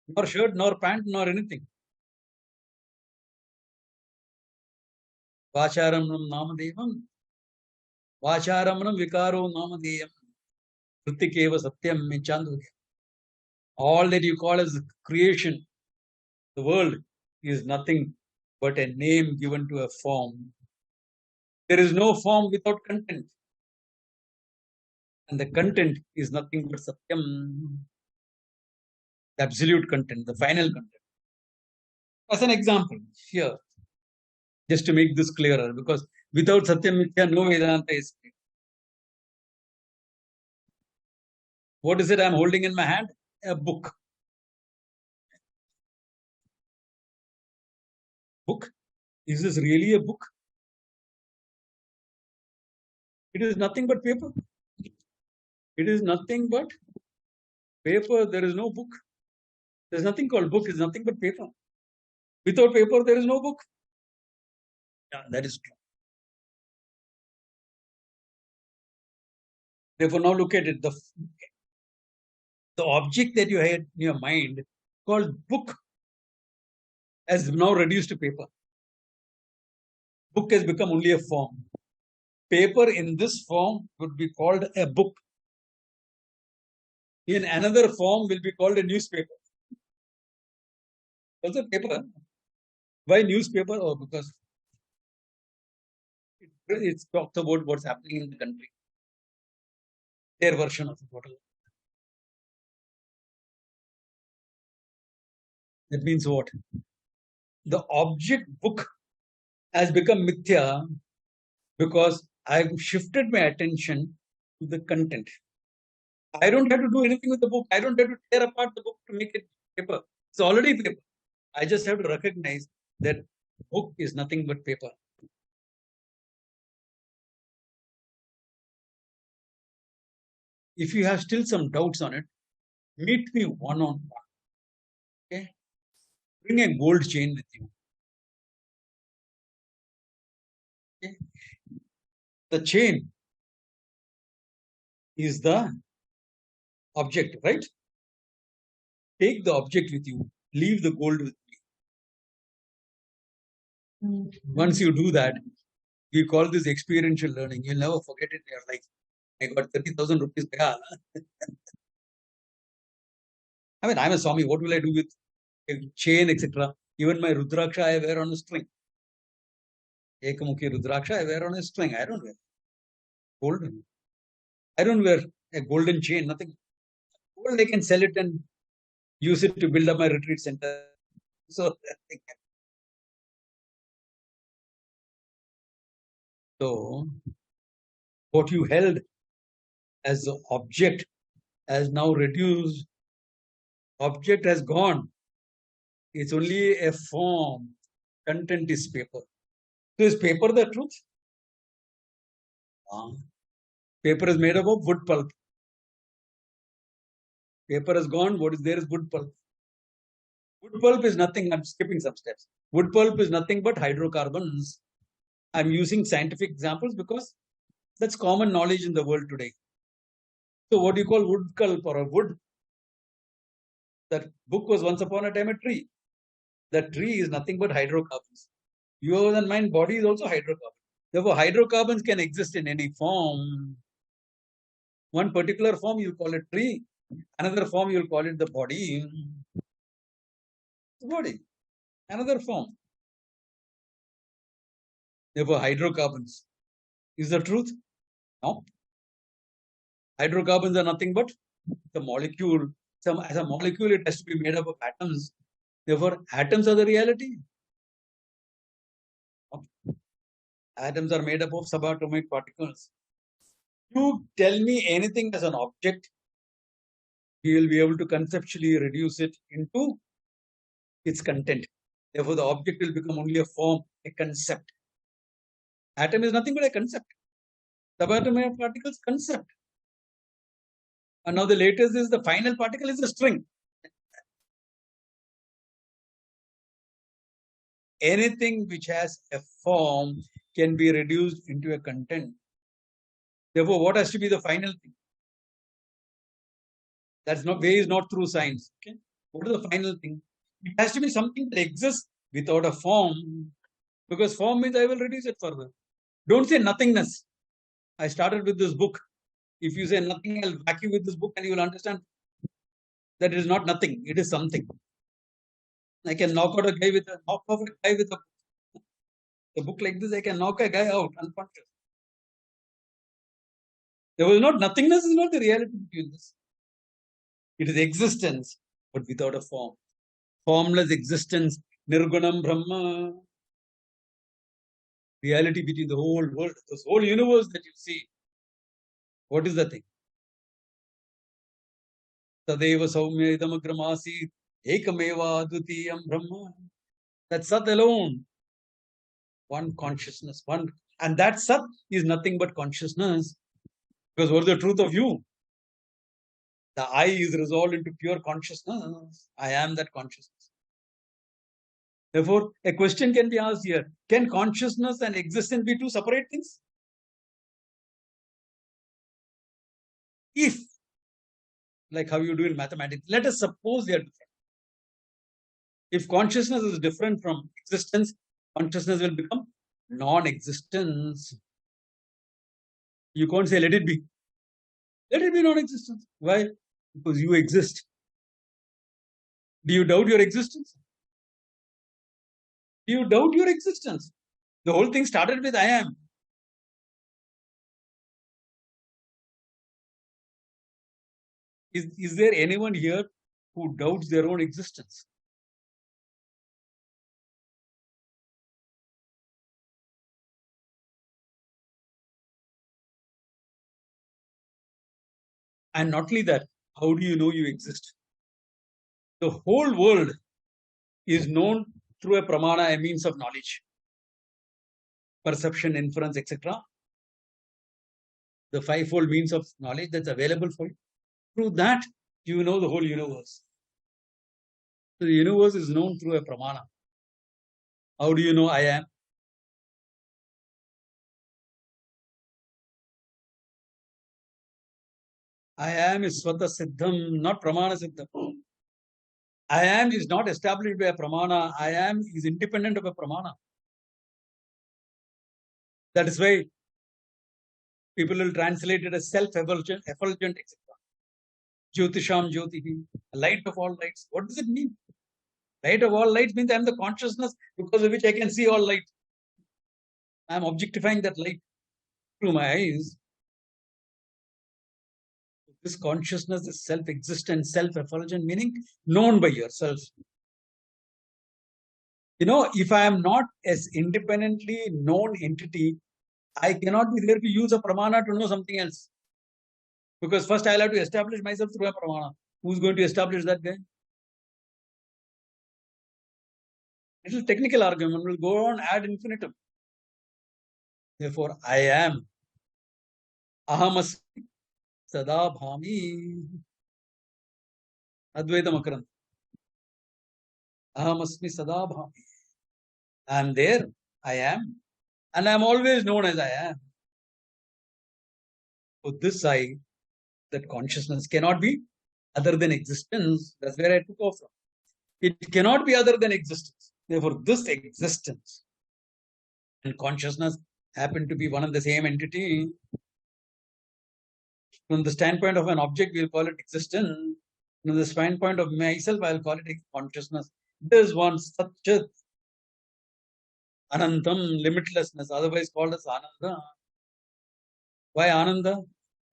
nor shirt, nor pant, nor anything. Vacharamnam namadevam, vacharamnam vikaro namadeyam, kritikeva satyam menchandurya. All that you call as creation, the world, is nothing but a name given to a form. There is no form without content. And the content is nothing but satyam, the absolute content, the final content. As an example, here, just to make this clearer, because without satyam mithya, no Vedanta is clear. What is it I'm holding in my hand? A book. Book? Is this really a book? It is nothing but paper. It is nothing but paper. There is no book. There is nothing called book. It is nothing but paper. Without paper, there is no book. Yeah, that is true. Therefore, now look at it. The object that you had in your mind called book has now reduced to paper. Book has become only a form. Paper in this form would be called a book. In another form will be called a newspaper. Also paper. Why newspaper? Oh, because it talks about what's happening in the country. Their version of the bottle. That means what? The object book has become mithya because I've shifted my attention to the content. I don't have to do anything with the book. I don't have to tear apart the book to make it paper. It's already paper. I just have to recognize that book is nothing but paper. If you have still some doubts on it, meet me one-on-one. Okay? Bring a gold chain with you. Okay? The chain is the object, right? Take the object with you. Leave the gold with me. Once you do that, we call this experiential learning. You'll never forget it in your life. I got 30,000 rupees. I mean, I'm a Swami. What will I do with a chain, etc.? Even my Rudraksha I wear on a string. Ekamukhi Rudraksha I wear on a string. I don't wear golden. I don't wear a golden chain, nothing. Gold, I can sell it and use it to build up my retreat center. So what you held as the object has now reduced. Object has gone. It's only a form. Content is paper. So is paper the truth? Paper is made up of wood pulp. Paper has gone. What is there is wood pulp. Wood pulp is nothing. I'm skipping some steps. Wood pulp is nothing but hydrocarbons. I'm using scientific examples because that's common knowledge in the world today. So what do you call wood pulp or a wood? That book was once upon a time a tree. That tree is nothing but hydrocarbons. Yours and mine body is also hydrocarbon. Therefore, hydrocarbons can exist in any form. One particular form you call it tree. Another form you'll call it the body. The body. Another form. Therefore, hydrocarbons. Is the truth? No. Hydrocarbons are nothing but the molecule. As a molecule, it has to be made up of atoms. Therefore, atoms are the reality. Atoms are made up of subatomic particles. You tell me anything as an object, you will be able to conceptually reduce it into its content. Therefore, the object will become only a form, a concept. Atom is nothing but a concept. Subatomic particles, concept. And now the latest is the final particle is a string. anything which has a form can be reduced into a content. Therefore, what has to be the final thing? That's not way is not through science. Okay, what is the final thing? It has to be something that exists without a form, because form means I will reduce it further. Don't say nothingness. I started with this book. If you say nothing, I'll back you with this book, and you will understand that it is not nothing. It is something. I can knock off a guy with a book like this. I can knock a guy out unconscious. There was not nothingness. Is not the reality between this. It is existence, but without a form. Formless existence, nirgunam brahma. Reality between the whole world, this whole universe that you see. What is the thing? Tadeva saumya idamagramasi ekameva advitiyam brahma. That Sat alone. One consciousness, one, and that Sat is nothing but consciousness. Because what is the truth of you? The I is resolved into pure consciousness. I am that consciousness. Therefore, a question can be asked here. Can consciousness and existence be two separate things? If, like how you do in mathematics, let us suppose they are different. If consciousness is different from existence, consciousness will become non-existence. You can't say, let it be. Let it be non-existence. Why? Because you exist. Do you doubt your existence? Do you doubt your existence? The whole thing started with I am. Is there anyone here who doubts their own existence? And not only that, how do you know you exist? The whole world is known through a pramana, a means of knowledge. Perception, inference, etc. The fivefold means of knowledge that's available for you. Through that, you know the whole universe. So the universe is known through a pramana. How do you know I am? I am is Swata Siddham, not Pramana Siddham. I am is not established by a Pramana. I am is independent of a Pramana. That is why people will translate it as self-effulgent, etc. Jyotisham Jyotihi, light of all lights. What does it mean? Light of all lights means I am the consciousness because of which I can see all light. I am objectifying that light through my eyes. This consciousness is self-existent, self-effulgent, meaning known by yourself. You know, if I am not as independently known entity, I cannot be there to use a pramana to know something else. Because first I'll have to establish myself through a pramana. Who's going to establish that guy? Little technical argument will go on ad infinitum. Therefore, I am. Ahamasmi sada bhami. Advaita Makaranta. Ahamasmi sada bhami. I am there. I am. And I am always known as I am. So this I, that consciousness cannot be other than existence. That's where I took off from. It cannot be other than existence. Therefore, this existence and consciousness happen to be one and the same entity. From the standpoint of an object, we'll call it existence. From the standpoint of myself, I'll call it consciousness. There's one Satchit, Anantam, limitlessness, otherwise called as Ananda. Why Ananda?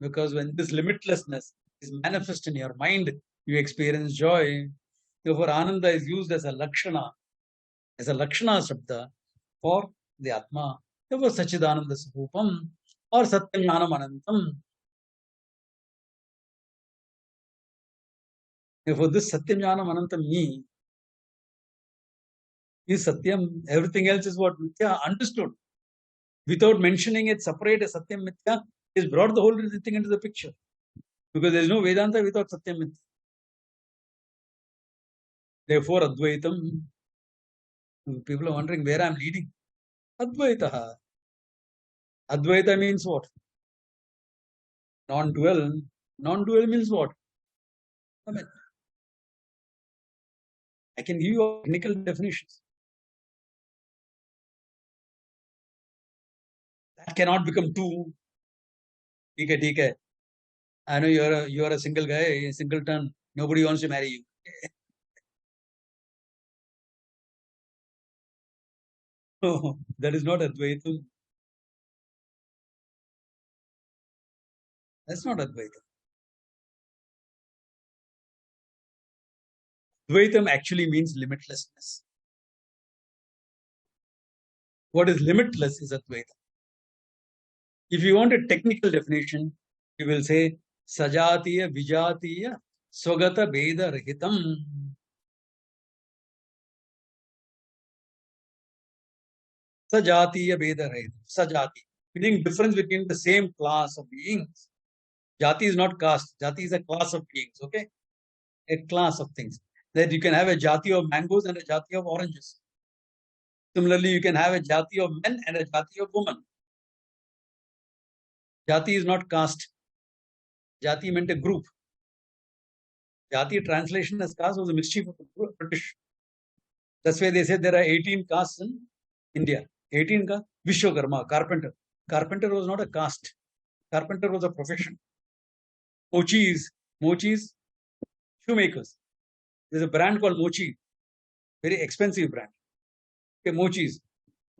Because when this limitlessness is manifest in your mind, you experience joy. Therefore, Ananda is used as a Lakshana Shabda for the Atma. Therefore, Sachidananda Sarupam or Satyam Jnanam Anantam. Therefore, this Satyam Jnanam Anantam me is Satyam. Everything else is what Mithya understood. Without mentioning it, separate as Satyam Mithya is brought the whole thing into the picture. Because there is no Vedanta without Satyam Mithya. Therefore, Advaitam People are wondering where I'm leading. Advaita. Advaita means what? Non-dual. Non-dual means what? I mean, I can give you technical definitions. That cannot become two. Okay. I know you're a single guy, a singleton. Nobody wants to marry you. No, that is not Advaitam. That's not Advaitam. Advaitam actually means limitlessness. What is limitless is Advaitam. If you want a technical definition, you will say Sajatiya Vijatiya Swagata Veda Rahitam. Sajatiya Veda Rahitam. Sajati. Meaning difference between the same class of beings. Jati is not caste. Jati is a class of beings, okay? A class of things. That you can have a jati of mangoes and a jati of oranges. Similarly, you can have a jati of men and a jati of women. Jati is not caste. Jati meant a group. Jati translation as caste was a mischief of the British. That's why they said there are 18 castes in India. 18 castes. Vishwakarma, carpenter. Carpenter was not a caste. Carpenter was a profession. Mochis, shoemakers. There's a brand called Mochi, very expensive brand. Okay, Mochis.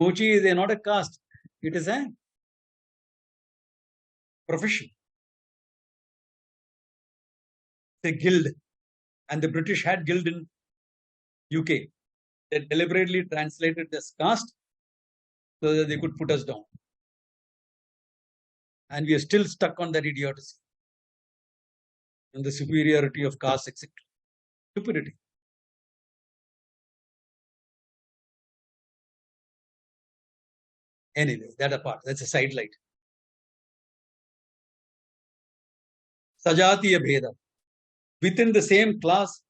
Mochi is not a caste. It is a profession. It's a guild. And the British had guild in UK. They deliberately translated this caste so that they could put us down. And we are still stuck on that idiocy. And the superiority of caste, etc. Stupidity. Anyway, that apart. That's a sidelight. Sajatiya Bheda. Within the same class,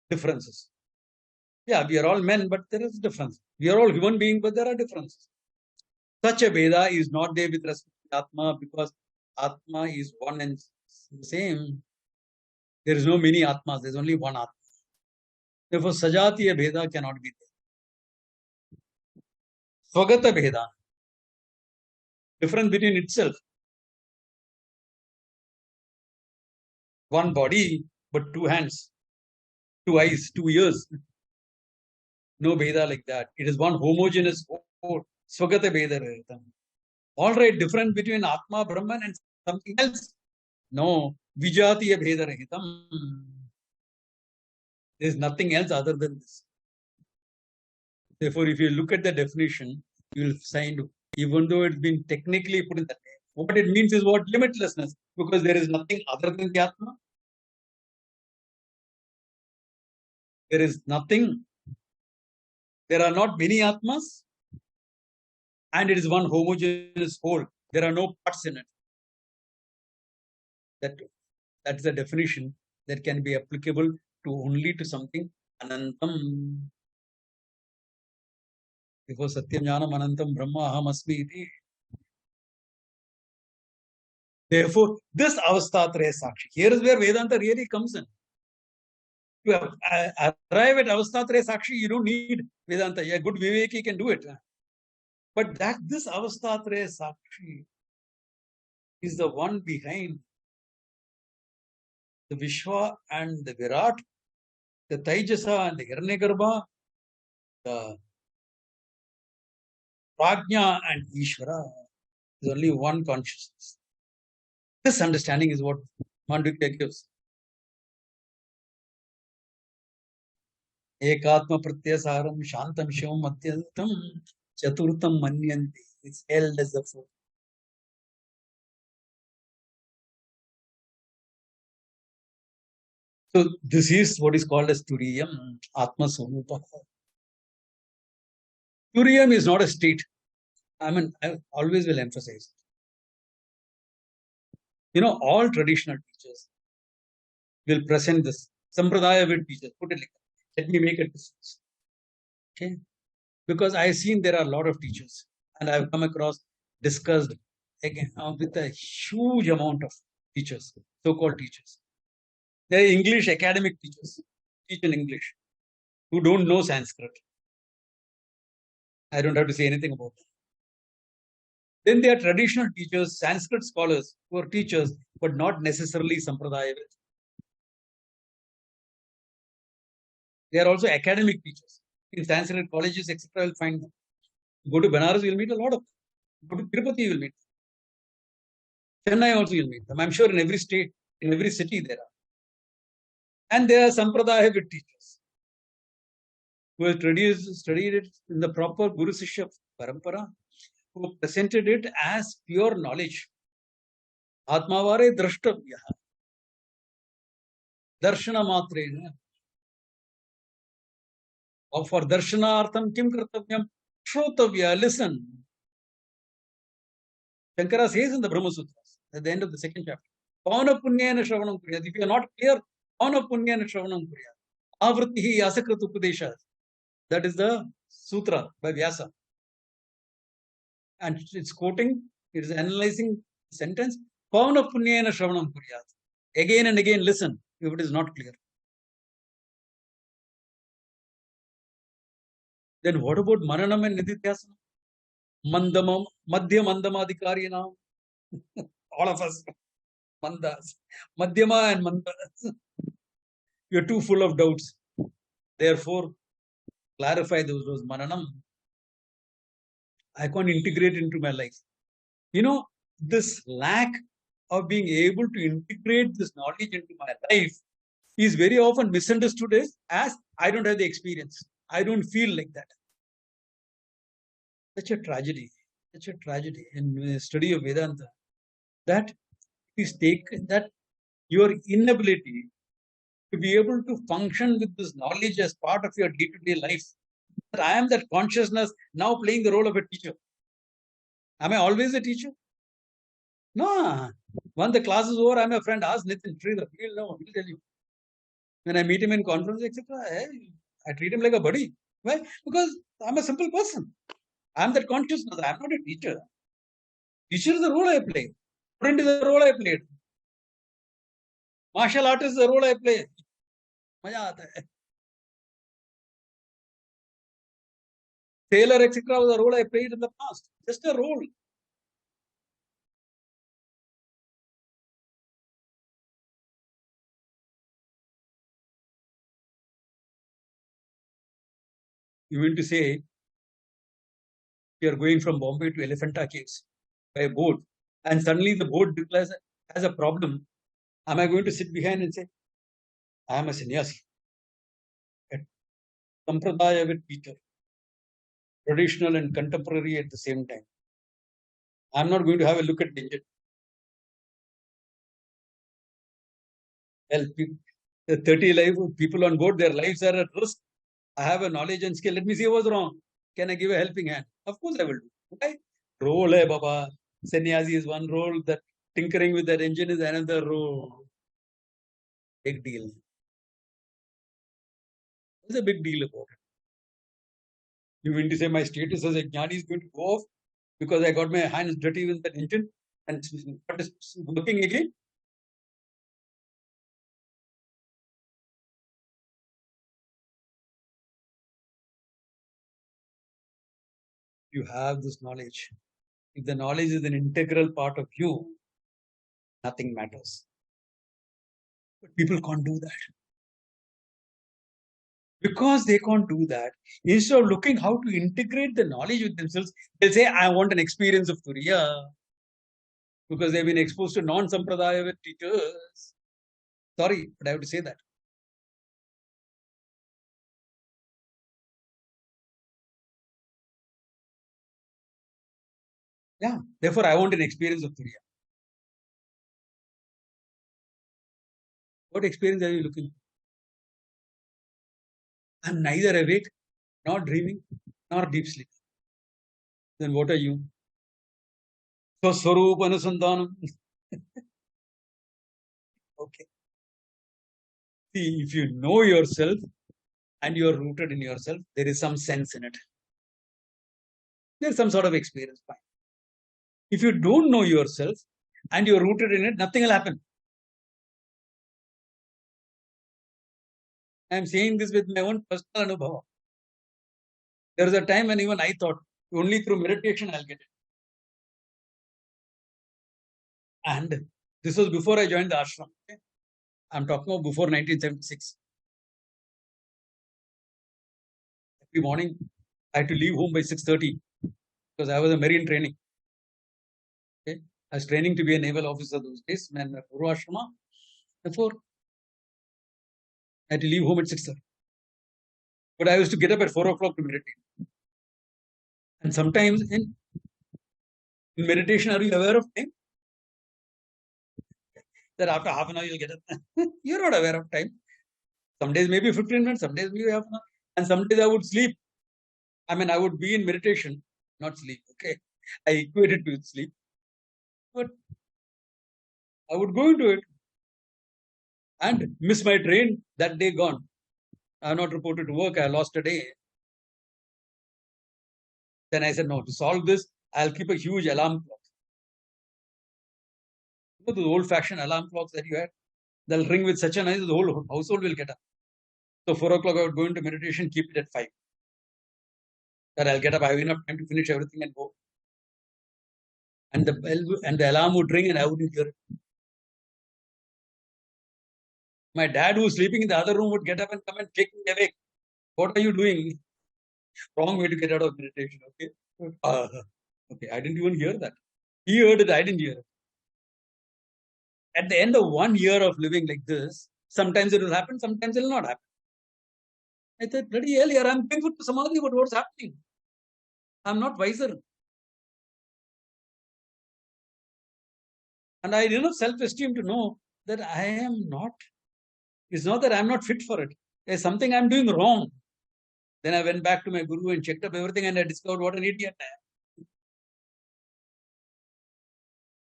differences. Yeah, we are all men, but there is difference. We are all human beings, but there are differences. Such a Veda is not there with respect to Atma because Atma is one and same. There is no many Atmas, there is only one Atma. Therefore, Sajatiya Bheda cannot be there. Swagata Bheda, difference between itself. One body, but two hands, two eyes, two ears. No Bheda like that. It is one homogeneous whole. Swagata Bheda. All right, difference between Atma, Brahman and something else. No, Vijatiya Bheda Rahitam. There is nothing else other than this. Therefore, if you look at the definition, you will find, even though it's been technically put in that way, what it means is what? Limitlessness. Because there is nothing other than the Atma. There is nothing. There are not many Atmas. And it is one homogeneous whole. There are no parts in it. That's the definition that can be applicable to only to something Anantam. Because Satyam Jnanam Anantam Brahma Aham Asmi iti. Therefore, this Avasthatraya-Sakshi, here is where Vedanta really comes in. To arrive at Avasthatraya-Sakshi, you don't need Vedanta. A good Viveki can do it. But this Avasthatraya-Sakshi is the one behind the Vishwa and the Virat, the Taijasa and the Hiranyagarbha, the Prajna and Ishvara. There's only one consciousness. This understanding is what Mandukya gives. Ekatma pratyasaram shantam shivam adyantam chaturtam manyanti. It's held as the fourth. So this is what is called as Turiyam, Atma Svaroopa. Turiyam is not a state. I always will emphasize. All traditional teachers will present this. Sampradaya will teach us. Put it like that. Let me make a difference. Okay. Because I've seen there are a lot of teachers, and I've come across, discussed again with a huge amount of teachers, so-called teachers. There are English academic teachers, teach in English, who don't know Sanskrit. I don't have to say anything about that. Then there are traditional teachers, Sanskrit scholars, who are teachers, but not necessarily Sampradaya. They are also academic teachers. In Sanskrit colleges, etc., you'll find them. Go to Banaras, you'll meet a lot of them. Go to Tirupati, you'll meet them. Chennai also, you'll meet them. I'm sure in every state, in every city, there are. And there are Sampradaya teachers who have studied it in the proper Guru Sishya Parampara, who presented it as pure knowledge. Atmavare drashtavya. Darshana matrena. Or for darshanartham kim kartavyam? Shrotavya, listen. Shankara says in the Brahma Sutras, at the end of the second chapter, Pavana punyena shravanam kuryat. If you are not clear, Pavana punyena shravanam kuryat. Avritihi asakrit upadeshas. That is the sutra by Vyasa. And it's quoting, it is analyzing the sentence, Pavana punyena shravanam kuryat. Again and again listen if it is not clear. Then what about Mananam and Nididhyasana? Mandamam, Madhya Mandamadhikarina. All of us. Mandas. Madhyama and Mandas. You're too full of doubts. Therefore, clarify those Mananam. I can't integrate into my life. You know, this lack of being able to integrate this knowledge into my life is very often misunderstood as I don't have the experience. I don't feel like that. Such a tragedy in the study of Vedanta, that is taken, that your inability to be able to function with this knowledge as part of your day-to-day life. That I am that consciousness now playing the role of a teacher. Am I always a teacher? No. Once the class is over, I'm a friend. Ask Nitin, he'll know, he'll tell you. When I meet him in conference, etc., I treat him like a buddy. Why? Because I'm a simple person. I'm that consciousness. I'm not a teacher. Teacher is the role I play. Student is the role I played. Martial artist is the role I play. Maja aata hai. Tailor, etc., was the role I played in the past. Just a role. You mean to say, you are going from Bombay to Elephanta Caves by a boat, and suddenly the boat declares as a problem. Am I going to sit behind and say, I am a sannyasi? Sampradaya with teacher, traditional and contemporary at the same time. I'm not going to have a look at the engine. Well, the 30 live people on board, their lives are at risk. I have a knowledge and skill. Let me see what's wrong. Can I give a helping hand? Of course I will do. Okay? Role hai, Baba. Sannyasi is one role. That tinkering with that engine is another role. Big deal. What's a big deal about it? You mean to say my status as a jnani is going to go off because I got my hands dirty with that engine and what is working again? You have this knowledge. If the knowledge is an integral part of you, nothing matters. But people can't do that. Because they can't do that, instead of looking how to integrate the knowledge with themselves, they'll say, I want an experience of Turiya. Because they've been exposed to non-sampradaya with teachers. Sorry, but I have to say that. Yeah, therefore I want an experience of Turiya. What experience are you looking for? I'm neither awake, nor dreaming, nor deep sleep. Then what are you? Swami Brahmavidananda. Okay. See, if you know yourself, and you are rooted in yourself, there is some sense in it. There's some sort of experience. Fine. If you don't know yourself and you're rooted in it, nothing will happen. I'm saying this with my own personal anubhava. There was a time when even I thought only through meditation I'll get it. And this was before I joined the ashram. Okay? I'm talking about before 1976. Every morning I had to leave home by 6:30 because I was a marine training. Okay? I was training to be a naval officer those days. When Purva Ashrama, before I had to leave home at 6:30. But I used to get up at 4 o'clock to meditate. And sometimes in meditation, are you aware of time? That after half an hour you'll get up. You're not aware of time. Some days maybe 15 minutes, some days maybe half an hour. And some days I would sleep. I mean, I would be in meditation, not sleep. Okay. I equated to sleep. But I would go into it and miss my train, that day gone. I have not reported to work. I lost a day. Then I said, no, to solve this, I'll keep a huge alarm clock. You know, those old-fashioned alarm clocks that you had, they'll ring with such a noise, the whole household will get up. So 4 o'clock, I would go into meditation, keep it at 5. That I'll get up, I have enough time to finish everything and go. And the bell and the alarm would ring and I wouldn't hear it. My dad, who was sleeping in the other room, would get up and come and kick me awake. What are you doing? Wrong way to get out of meditation. Okay. Okay. I didn't even hear that. He heard it. I didn't hear it. At the end of 1 year of living like this, sometimes it will happen, sometimes it will not happen. I thought, bloody hell, here I'm painful to samadhi, but what's happening? I'm not wiser. And I had enough self-esteem to know that I am not. It's not that I'm not fit for it. There's something I'm doing wrong. Then I went back to my guru and checked up everything and I discovered what an idiot I am.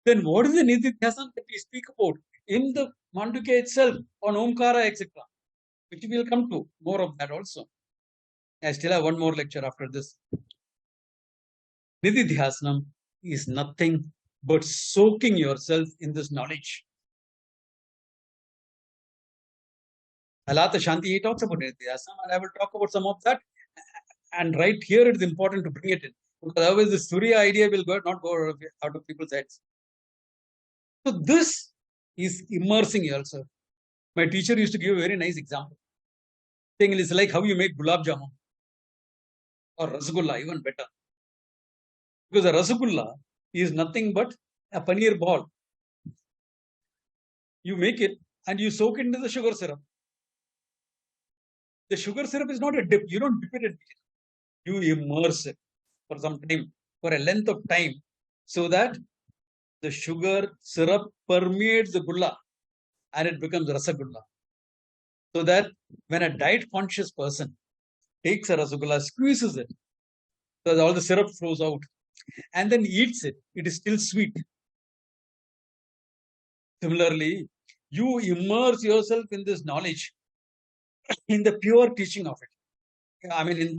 Then what is the Nididhyasana that we speak about in the Mandukya itself on Omkara, etc., which we will come to more of that also. I still have one more lecture after this. Nididhyasanam is nothing but soaking yourself in this knowledge. Alata Shanti, he talks about Nididhyasanam, and I will talk about some of that. And right here, it is important to bring it in. Because otherwise, this Turiya idea will not go out of people's heads. So this is immersing yourself. My teacher used to give a very nice example. Saying it's like how you make gulab jamun or rasgulla, even better. Because a rasgulla is nothing but a paneer ball. You make it and you soak it into the sugar syrup. The sugar syrup is not a dip. You don't dip it in. You immerse it for some time, for a length of time, so that the sugar syrup permeates the gulla and it becomes rasagulla. So that when a diet conscious person takes a rasgulla, squeezes it, so that all the syrup flows out, and then eats it, it is still sweet. Similarly, you immerse yourself in this knowledge, in the pure teaching of it. I mean,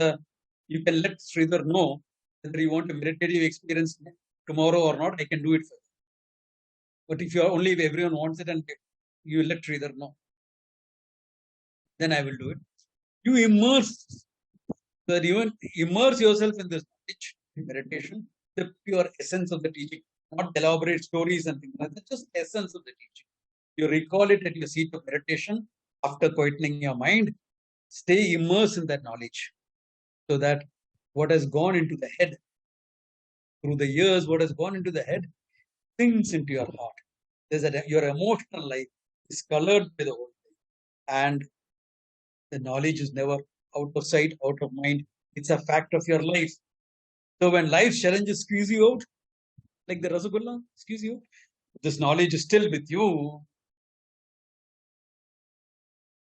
you can let Sridhar know whether you want a meditative experience tomorrow or not, I can do it for you. But if everyone wants it and you let Sridhar know, then I will do it. You immerse, so that you immerse yourself in this knowledge, in meditation, the pure essence of the teaching, not elaborate stories and things like that, just the essence of the teaching. You recall it at your seat of meditation after quietening your mind. Stay immersed in that knowledge, so that what has gone into the head through the years, what has gone into the head, sinks into your heart. Your emotional life is colored by the whole thing. And the knowledge is never out of sight, out of mind. It's a fact of your life. So when life's challenges squeeze you out, like the Rasgulla squeeze you out, this knowledge is still with you.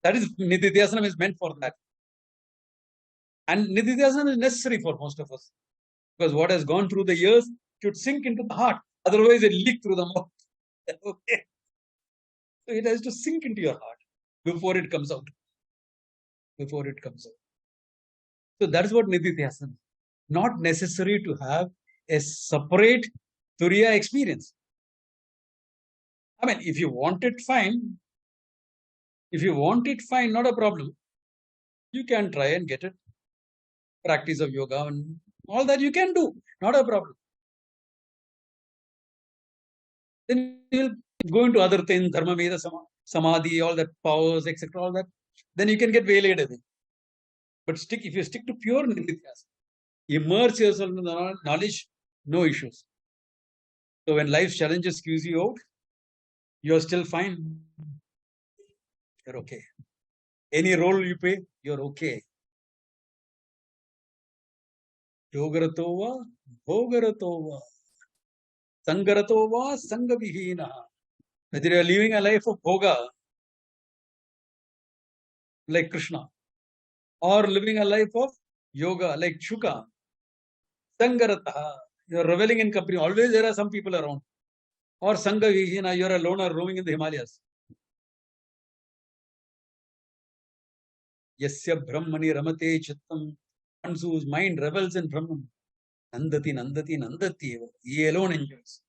That is, Nididhyasana is meant for that. And Nididhyasana is necessary for most of us. Because what has gone through the years should sink into the heart. Otherwise, it leaks through the mouth. Okay. So it has to sink into your heart before it comes out. before it comes out. So that's what Nididhyasana. Not necessary to have a separate Turiya experience. I mean, if you want it, fine. If you want it, fine, not a problem. You can try and get it. Practice of yoga and all that you can do, not a problem. Then you'll go into other things, dharma, veda, samadhi, all that powers, etc., all that. Then you can get waylaid away. But if you stick to pure nididhyasana, immerse yourself in the knowledge, no issues. So when life's challenges squeeze you out, you're still fine. You're okay. Any role you play, you're okay. Yogaratova, Bhogaratova, Sangaratova, Sangavihina. Whether you're living a life of Bhoga, like Krishna, or living a life of yoga, like Shuka, Sangarata, you're reveling in company. Always there are some people around. Or Sangavihina, you're a loner roaming in the Himalayas. Yasya Brahmani Ramate Chittam, one whose mind revels in Brahman. Nandati, Nandati, Nandati. He alone enjoys.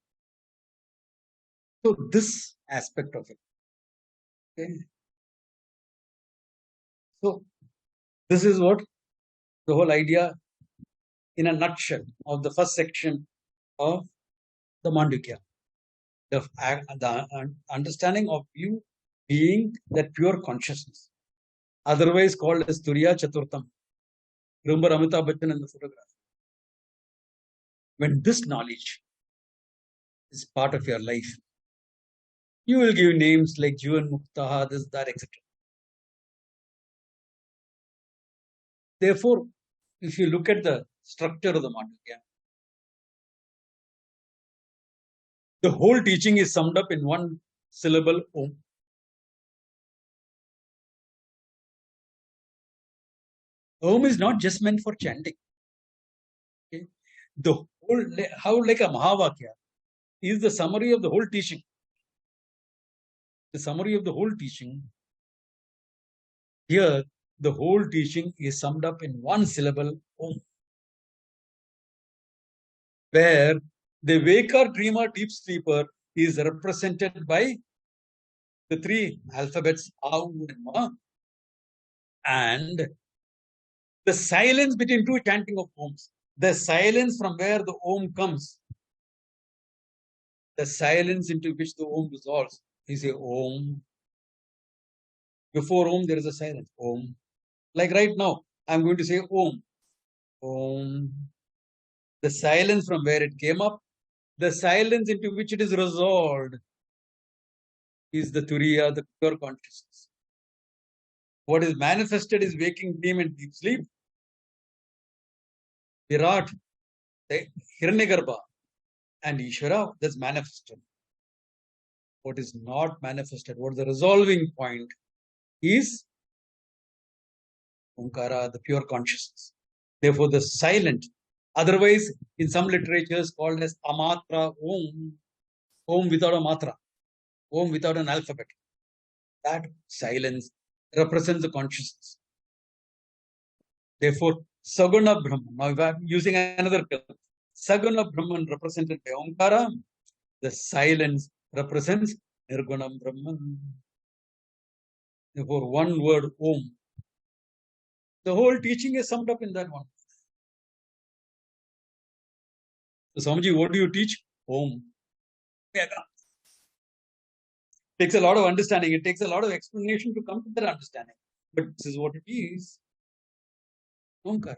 So this aspect of it. Okay. So this is what the whole idea in a nutshell of the first section of the Mandukya. The understanding of you being that pure consciousness, otherwise called as Turiya Chaturtham. Remember Amitabh Bachchan in the photograph. When this knowledge is part of your life, you will give names like Jivan Mukta, this, that, etc. Therefore, if you look at the structure of the Mandukya, the whole teaching is summed up in one syllable, Om. Om is not just meant for chanting. Okay? The whole, how like a Mahavakya is the summary of the whole teaching. The summary of the whole teaching. Here, the whole teaching is summed up in one syllable, Om. Where the waker, dreamer, deep sleeper is represented by the three alphabets, A, U, and Ma, and the silence between two chanting of Oms. The silence from where the Om comes, the silence into which the Om dissolves, is a Om. Before Om, there is a silence. Om. Like right now, I'm going to say Om. Om. The silence from where it came up, the silence into which it is resolved, is the Turiya, the pure consciousness. What is manifested is waking, dream, and deep sleep. Virat, the Hiranyagarbha, and Ishvara, that's manifested. What is not manifested, what is the resolving point, is Omkara, the pure consciousness. Therefore, the silent, otherwise in some literatures called as Amatra Om, Om without a matra, Om without an alphabet. That silence represents the consciousness. Therefore, Saguna Brahman, now I'm using another term, Saguna Brahman represented by Omkara, the silence represents Nirgunam Brahman. Therefore, one word Om. The whole teaching is summed up in that one. So, Swamiji, what do you teach? Om. It takes a lot of understanding. It takes a lot of explanation to come to that understanding. But this is what it is. Omkara.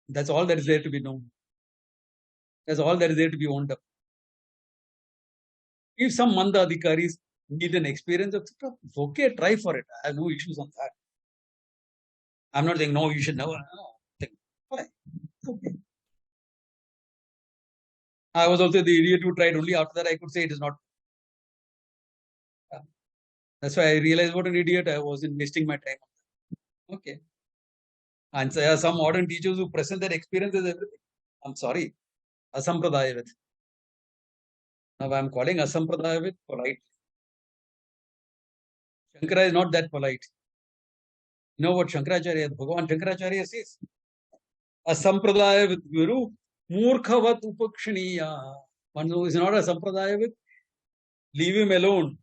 That's all that is there to be known. That's all that is there to be owned up. If some Manda Adhikaris need an experience, etc., it's okay, try for it. I have no issues on that. I'm not saying, no, you should never. No. Fine. Okay. I was also the idiot who tried. Only after that I could say it is not. That's why I realized what an idiot I was in wasting my time. Okay. And so there are some modern teachers who present their experience as everything. I'm sorry. Asampradaya with. Now I'm calling Asampradaya with politely. Shankara is not that polite. You know what Shankaracharya, Bhagavan Shankaracharya says? A sampradaya with guru, murkhavat upakshaniya. One who is not a sampradaya with, leave him alone.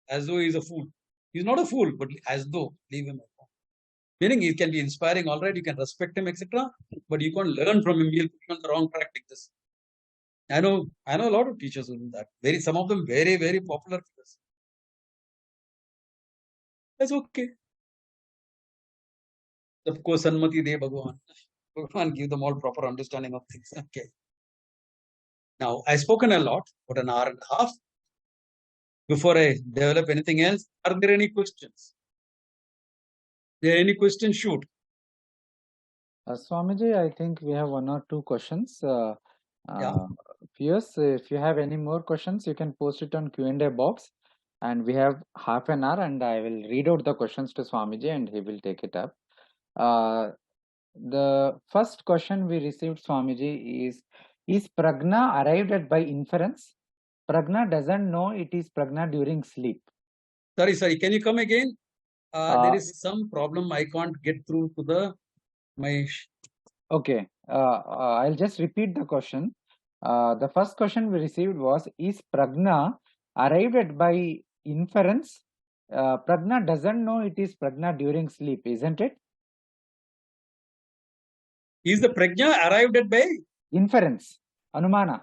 As though he is a fool. He is not a fool, but as though, leave him alone. Meaning he can be inspiring, all right, you can respect him, etc. But you can't learn from him, he'll put you on the wrong track like this. I know a lot of teachers who do that. Some of them very, very popular figures. That's okay. Of course, Sanmati De Bhagavan. Bhagavan give them all proper understanding of things. Okay. Now, I've spoken a lot, about an hour and a half. Before I develop anything else, are there any questions? There any questions? Shoot. Swamiji, I think we have one or two questions. Viewers, if you have any more questions, you can post it on Q&A box. And we have half an hour, and I will read out the questions to Swamiji, and he will take it up. The first question we received, Swamiji, is Prajna arrived at by inference? Prajna doesn't know it is Prajna during sleep. Sorry. Can you come again? There is some problem. I can't get through to my. Okay. I'll just repeat the question. The first question we received was, is Prajna arrived at by inference? Prajna doesn't know it is Prajna during sleep, isn't it? Is the Prajna arrived at by? Inference. Anumana.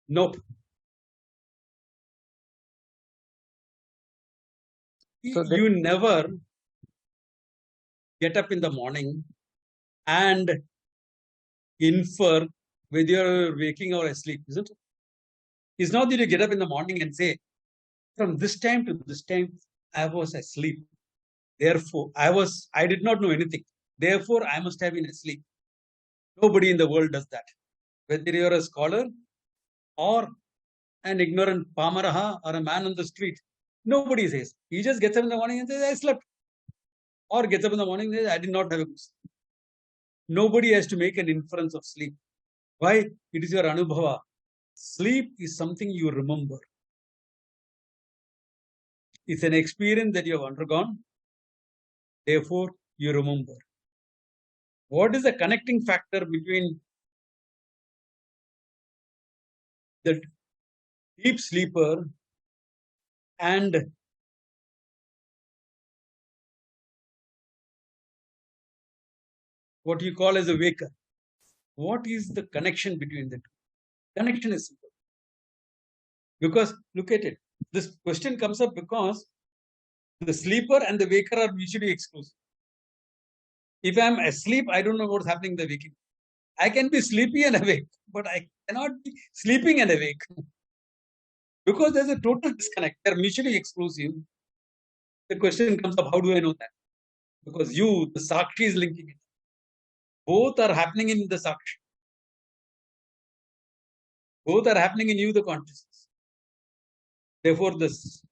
Nope. So you never get up in the morning and infer whether you're waking or asleep, isn't it? It's not that you get up in the morning and say, from this time to this time, I was asleep. Therefore, I did not know anything. Therefore, I must have been asleep. Nobody in the world does that. Whether you're a scholar or an ignorant pamaraha or a man on the street, nobody says. He just gets up in the morning and says, I slept. Or gets up in the morning and says, I did not have a good sleep. Nobody has to make an inference of sleep. Why? It is your anubhava. Sleep is something you remember. It's an experience that you have undergone. Therefore, you remember. What is the connecting factor between the deep sleeper and what you call as a waker? What is the connection between the two? Connection is simple. Because look at it. This question comes up because the sleeper and the waker are mutually exclusive. If I'm asleep, I don't know what's happening in the waking. I can be sleepy and awake, but I cannot be sleeping and awake. Because there's a total disconnect. They're mutually exclusive. The question comes up, how do I know that? Because you, the Sakshi is linking it. Both are happening in the Sakshi. Both are happening in you, the consciousness. Therefore, this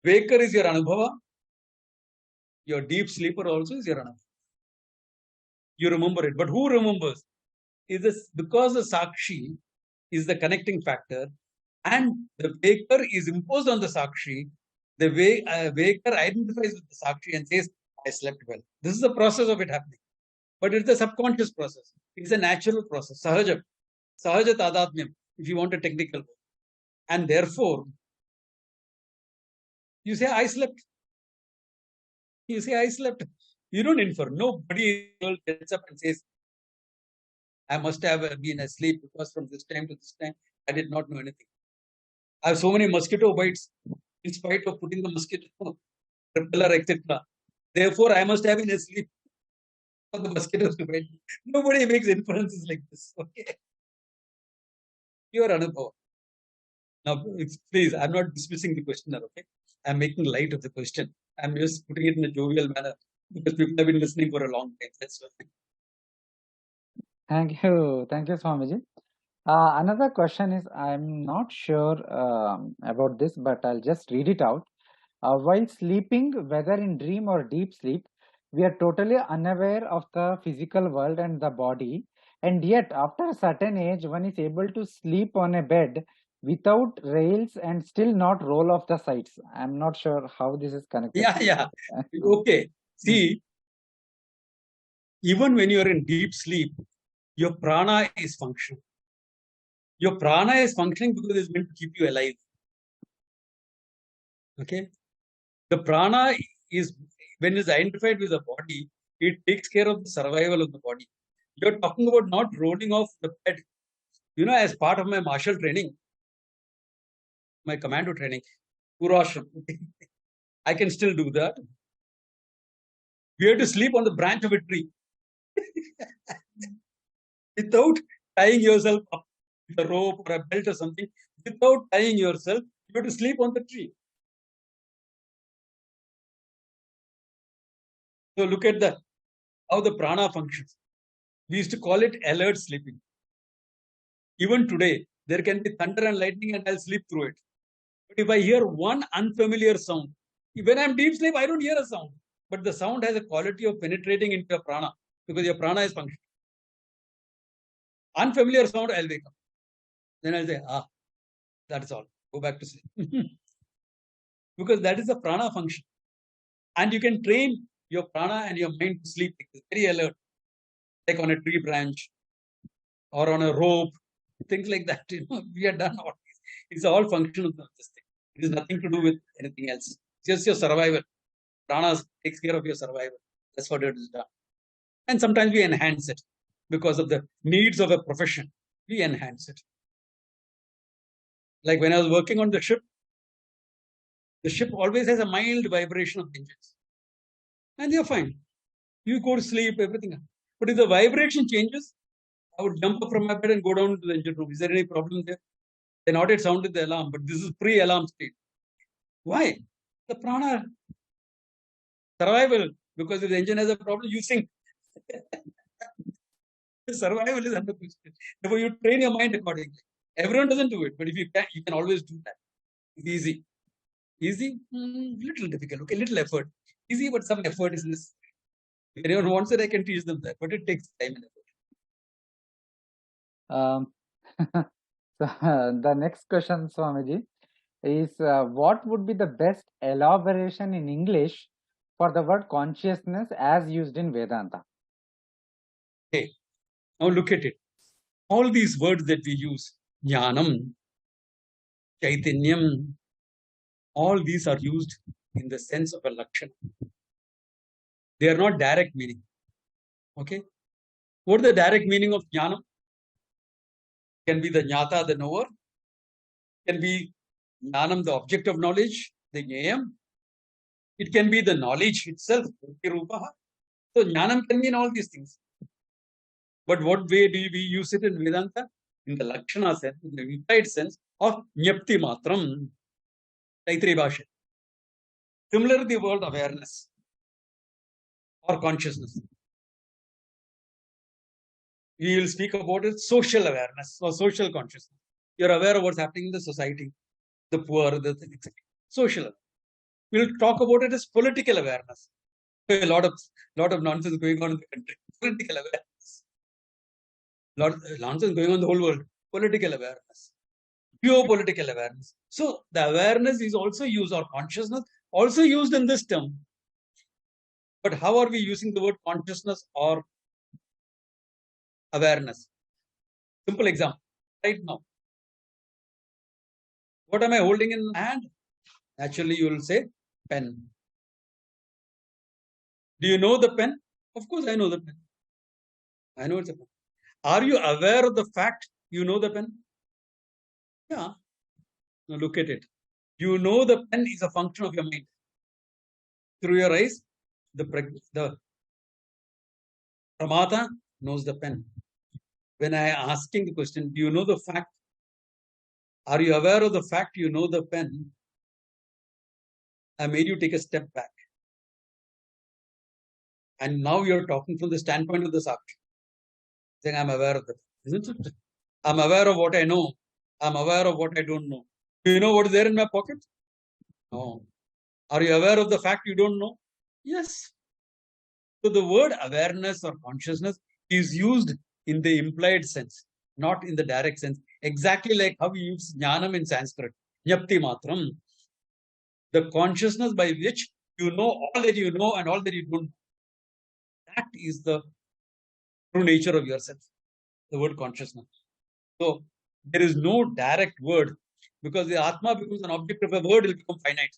waker is your anubhava. Your deep sleeper also is your anubhava. You remember it. But who remembers? Is this because the Sakshi is the connecting factor and the waker is imposed on the Sakshi, the waker identifies with the Sakshi and says, I slept well. This is the process of it happening. But it's a subconscious process. It's a natural process. Sahaja tadatmyam, if you want a technical word. And therefore, you say, I slept. You say, I slept. You don't infer. Nobody gets up and says, I must have been asleep because from this time to this time, I did not know anything. I have so many mosquito bites in spite of putting the mosquito repeller, etc. Therefore, I must have been asleep for the mosquitoes to bite. Nobody makes inferences like this. Okay. Pure anubhava. Now, please, I'm not dismissing the questioner, okay? I'm making light of the question. I'm just putting it in a jovial manner because people have been listening for a long time. That's why. Thank you, Swamiji. Another question is, I'm not sure about this, but I'll just read it out. While sleeping, whether in dream or deep sleep, we are totally unaware of the physical world and the body. And yet, after a certain age, one is able to sleep on a bed without rails and still not roll off the sides. I'm not sure how this is connected. Yeah. Okay. See, even when you're in deep sleep, your prana is functioning. Your prana is functioning because it's meant to keep you alive. Okay. The prana is, when it's identified with the body, it takes care of the survival of the body. You're talking about not rolling off the bed. You know, as part of my martial training, my commando training, Purashram, I can still do that. You have to sleep on the branch of a tree without tying yourself up with a rope or a belt or something. Without tying yourself, you have to sleep on the tree. So look at how the prana functions. We used to call it alert sleeping. Even today, there can be thunder and lightning and I'll sleep through it. But if I hear one unfamiliar sound, when I'm deep sleep, I don't hear a sound. But the sound has a quality of penetrating into your prana because your prana is functioning. Unfamiliar sound, I'll wake up. Then I'll say, that's all. Go back to sleep. Because that is the prana function. And you can train your prana and your mind to sleep. It's very alert. Like on a tree branch or on a rope, things like that. You know, we are done all these. It's all functional of this thing. It has nothing to do with anything else. It's just your survival. Prana takes care of your survival. That's what it is done. And sometimes we enhance it because of the needs of a profession. We enhance it. Like when I was working on the ship always has a mild vibration of engines. And they're fine. You go to sleep, everything. But if the vibration changes, I would jump up from my bed and go down to the engine room. Is there any problem there? They not yet sounded the alarm, but this is pre-alarm state. Why? The prana survival. Because if the engine has a problem, you sink. Survival is under question. Therefore, you train your mind accordingly. Everyone doesn't do it, but if you can always do that. It's easy. Easy? Little difficult. Okay, little effort. Easy, but some effort is necessary. If anyone wants it, I can teach them that, but it takes time and effort. So, the next question, Swamiji, is what would be the best elaboration in English for the word consciousness as used in Vedanta? Okay, now look at it. All these words that we use, jnanam, chaitanyam, all these are used in the sense of a lakshana. They are not direct meaning. Okay? What is the direct meaning of jnanam? Can be the jnata, the knower. Can be jnanam, the object of knowledge, the jnayam. It can be the knowledge itself, so jnanam can mean all these things. But what way do we use it in Vedanta? In the lakshana sense, in the implied sense of jnapti matram, Taittiriya Bhasha. Similar to the word awareness or consciousness. We will speak about it, social awareness or social consciousness. You're aware of what's happening in the society, the poor, the etc. Social. We'll talk about it as political awareness. A lot of nonsense going on in the country. Political awareness. Lot of nonsense going on in the whole world. Political awareness. Pure political awareness. So the awareness is also used, or consciousness, also used in this term. But how are we using the word consciousness or awareness? Simple example. Right now. What am I holding in my hand? Naturally, you will say pen. Do you know the pen? Of course, I know the pen. I know it's a pen. Are you aware of the fact you know the pen? Yeah. Now look at it. You know the pen is a function of your mind. Through your eyes, the Pramata knows the pen. When I am asking the question, do you know the fact? Are you aware of the fact you know the pen? I made you take a step back. And now you're talking from the standpoint of the Sakshi. Saying, I'm aware of that. Isn't it? I'm aware of what I know. I'm aware of what I don't know. Do you know what is there in my pocket? No. Are you aware of the fact you don't know? Yes. So the word awareness or consciousness is used in the implied sense. not in the direct sense. Exactly like how we use jnanam in Sanskrit. Jnapti matram. The consciousness by which you know all that you know and all that you don't know. That is the true nature of yourself. The word consciousness. So there is no direct word, because the Atma becomes an object of a word, it will become finite.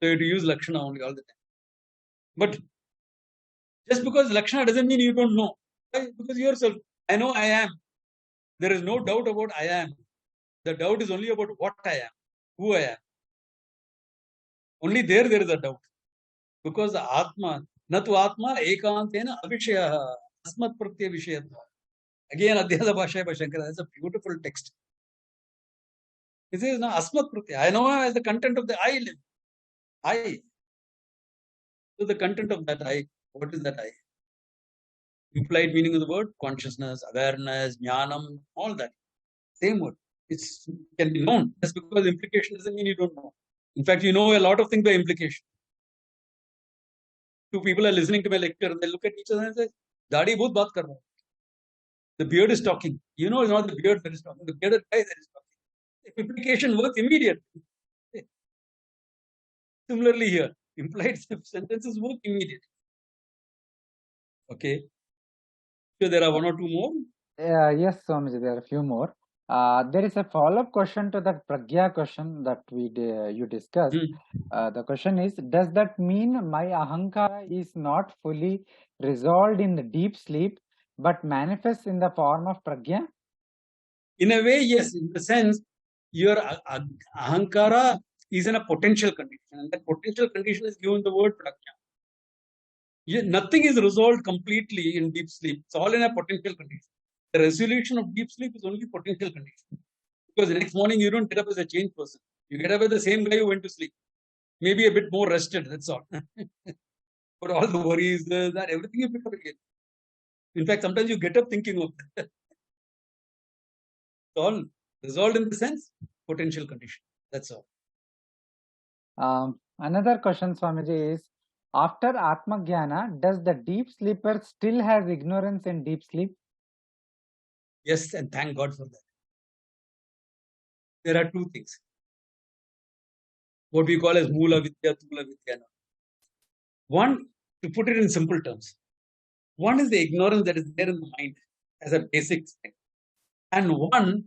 So you have to use Lakshana only all the time. But just because Lakshana doesn't mean you don't know. Why? Because yourself, I know I am. There is no doubt about I am. The doubt is only about what I am, who I am. Only there is a doubt. Because the Atma, natu Atma ekantena avishaya asmat pratyaya vishayatva. Again, Adhyasa Bhashaya by Shankara. That's a beautiful text. It says, no, asmat pratyaya. I know as the content of the I live. I. So the content of that I, what is that I? Implied meaning of the word, consciousness, awareness, jnanam, all that. Same word. It can be known. Just because implication doesn't mean you don't know. In fact, you know a lot of things by implication. Two people are listening to my lecture and they look at each other and say, Dadi bahut baat kar raha hai. The beard is talking. You know, it's not the beard that is talking, the bearded guy that is talking. If implication works immediately. Similarly here, implied sentences work immediately. Okay. So there are one or two more. Yes, Swamiji, there are a few more. There is a follow-up question to that Pragya question that you discussed. The question is, does that mean my ahankara is not fully resolved in the deep sleep, but manifests in the form of Pragya? In a way, yes. In the sense, your ahankara is in a potential condition, and that potential condition is given the word Pragya. Nothing is resolved completely in deep sleep. It's all in a potential condition. The resolution of deep sleep is only potential condition. Because the next morning you don't get up as a changed person. You get up as the same guy who went to sleep. Maybe a bit more rested, that's all. But all the worries, that everything you pick up again. In fact, sometimes you get up thinking of that. It's all resolved in the sense, potential condition. That's all. Another question, Swamiji, is, after Atma Jnana, does the deep sleeper still has ignorance in deep sleep? Yes, and thank God for that. There are two things. What we call as Mula Vidya, Tula Vidya. One, to put it in simple terms, one is the ignorance that is there in the mind as a basic thing. And one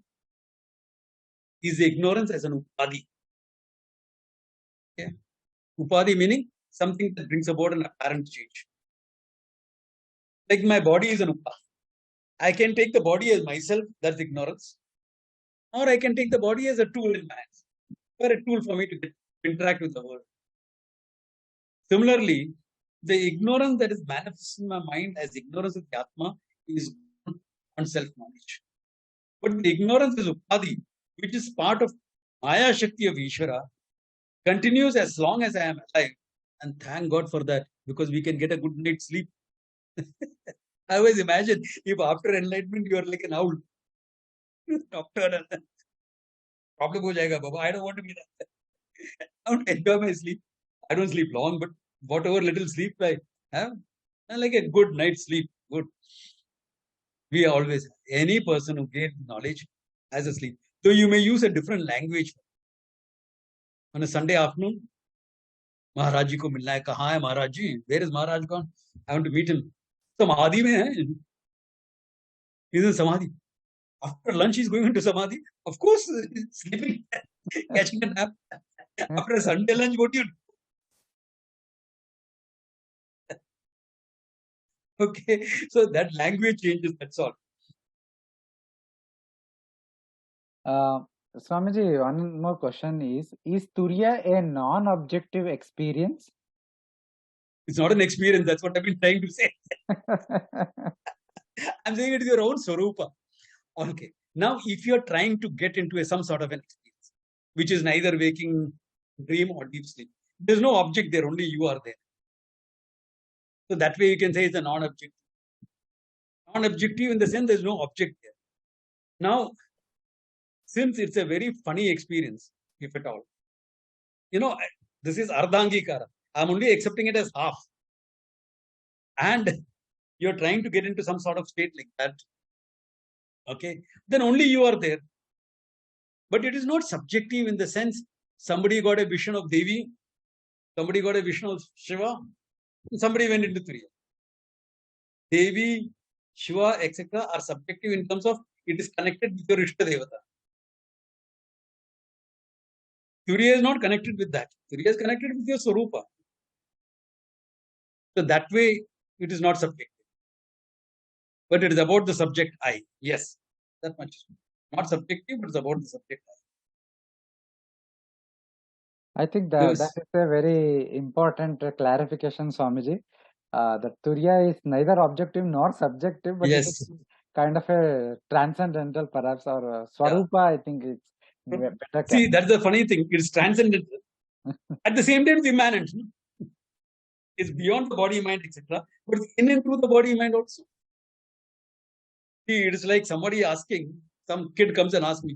is the ignorance as an upadhi. Okay? Upadhi meaning something that brings about an apparent change. Like my body is an upadhi. I can take the body as myself, that's ignorance. Or I can take the body as a tool in my hands, or a tool for me to interact with the world. Similarly, the ignorance that is manifested in my mind as ignorance of the Atma is on self-knowledge. But the ignorance is upadhi, which is part of Maya Shakti of Ishvara, continues as long as I am alive. And thank God for that, because we can get a good night's sleep. I always imagine if after enlightenment you are like an owl. Doctor, problem ho jayega, Baba. I don't want to be that. I want to enjoy my sleep. I don't sleep long, but whatever little sleep I have, I like a good night's sleep. Good. We always, any person who gains knowledge has a sleep. So you may use a different language. On a Sunday afternoon, Maharaj ji ko milna hai. Kahan hai Maharaj ji? Where is Maharaj gone? I want to meet him. Samadhi mein hai. He's in Samadhi. After lunch, he's going into Samadhi. Of course, sleeping, catching a nap. After a Sunday lunch, what do you do? Okay, so that language changes, that's all. Swamiji, one more question is Turiya a non-objective experience? It's not an experience, that's what I've been trying to say. I'm saying it is your own Swarupa. Okay, now if you're trying to get into some sort of an experience, which is neither waking dream or deep sleep, there's no object there, only you are there. So that way you can say it's a non-objective. Non-objective in the sense there's no object there. Now, since it's a very funny experience, if at all, you know, this is Ardhangikara. I'm only accepting it as half. And you're trying to get into some sort of state like that, okay, then only you are there. But it is not subjective in the sense somebody got a vision of Devi, somebody got a vision of Shiva, and somebody went into Turiya. Devi, Shiva, etc. are subjective in terms of it is connected with your Ishta Devata. Turiya is not connected with that. Turiya is connected with your Swarupa. So that way, it is not subjective. But it is about the subject I. Yes, that much is not subjective, but it's about the subject I. I think Yes. that is a very important clarification, Swamiji. That Turiya is neither objective nor subjective, but it Yes. is kind of a transcendental, perhaps, or Swarupa. I think it's better. See, that's the funny thing. It's transcendental. At the same time, it's immanent. It's beyond the body, mind, etc. But it's in and through the body, mind also. See, it is like somebody asking, some kid comes and asks me,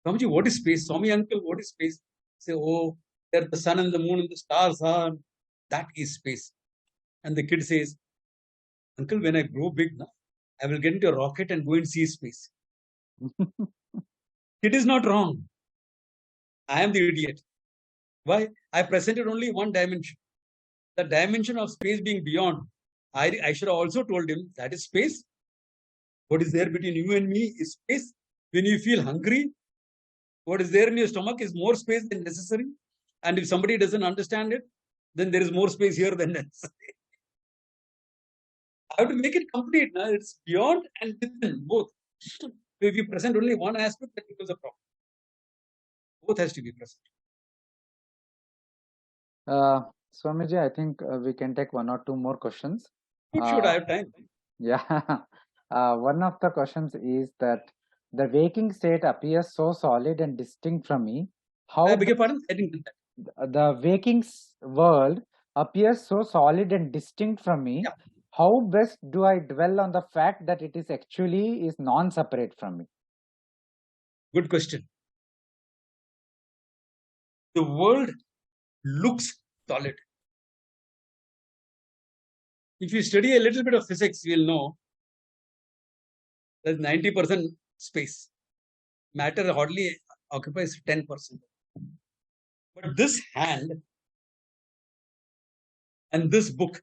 Swamiji, what is space? Swami uncle, what is space? Say, oh, there the sun and the moon and the stars are. That is space. And the kid says, uncle, when I grow big, I will get into a rocket and go and see space. It is not wrong. I am the idiot. Why? I presented only one dimension. The dimension of space being beyond. I should have also told him that is space. What is there between you and me is space. When you feel hungry, what is there in your stomach is more space than necessary. And if somebody doesn't understand it, then there is more space here than necessary. I have to make it complete. Now. It's beyond and within, both. So if you present only one aspect, that becomes a problem. Both has to be present. Swamiji, I think we can take one or two more questions. Should I have time? Yeah. One of the questions is that the waking state appears so solid and distinct from me. How I beg your pardon? I didn't get that. The waking world appears so solid and distinct from me. Yeah. How best do I dwell on the fact that it is actually is non-separate from me? Good question. The world looks solid. If you study a little bit of physics, you'll know there's 90% space. Matter hardly occupies 10%. But this hand and this book,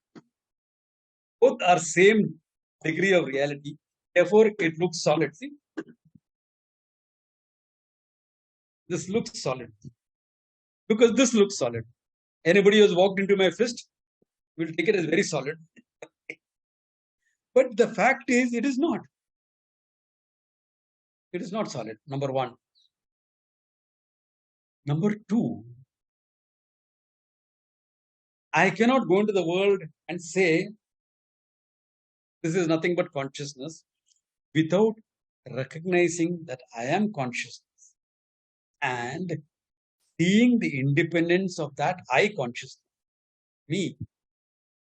both are same degree of reality. Therefore, it looks solid. See? This looks solid. Because this looks solid. Anybody who's walked into my fist will take it as very solid. But the fact is, it is not. It is not solid, number one. Number two, I cannot go into the world and say, this is nothing but consciousness, without recognizing that I am consciousness and seeing the independence of that I consciousness, me,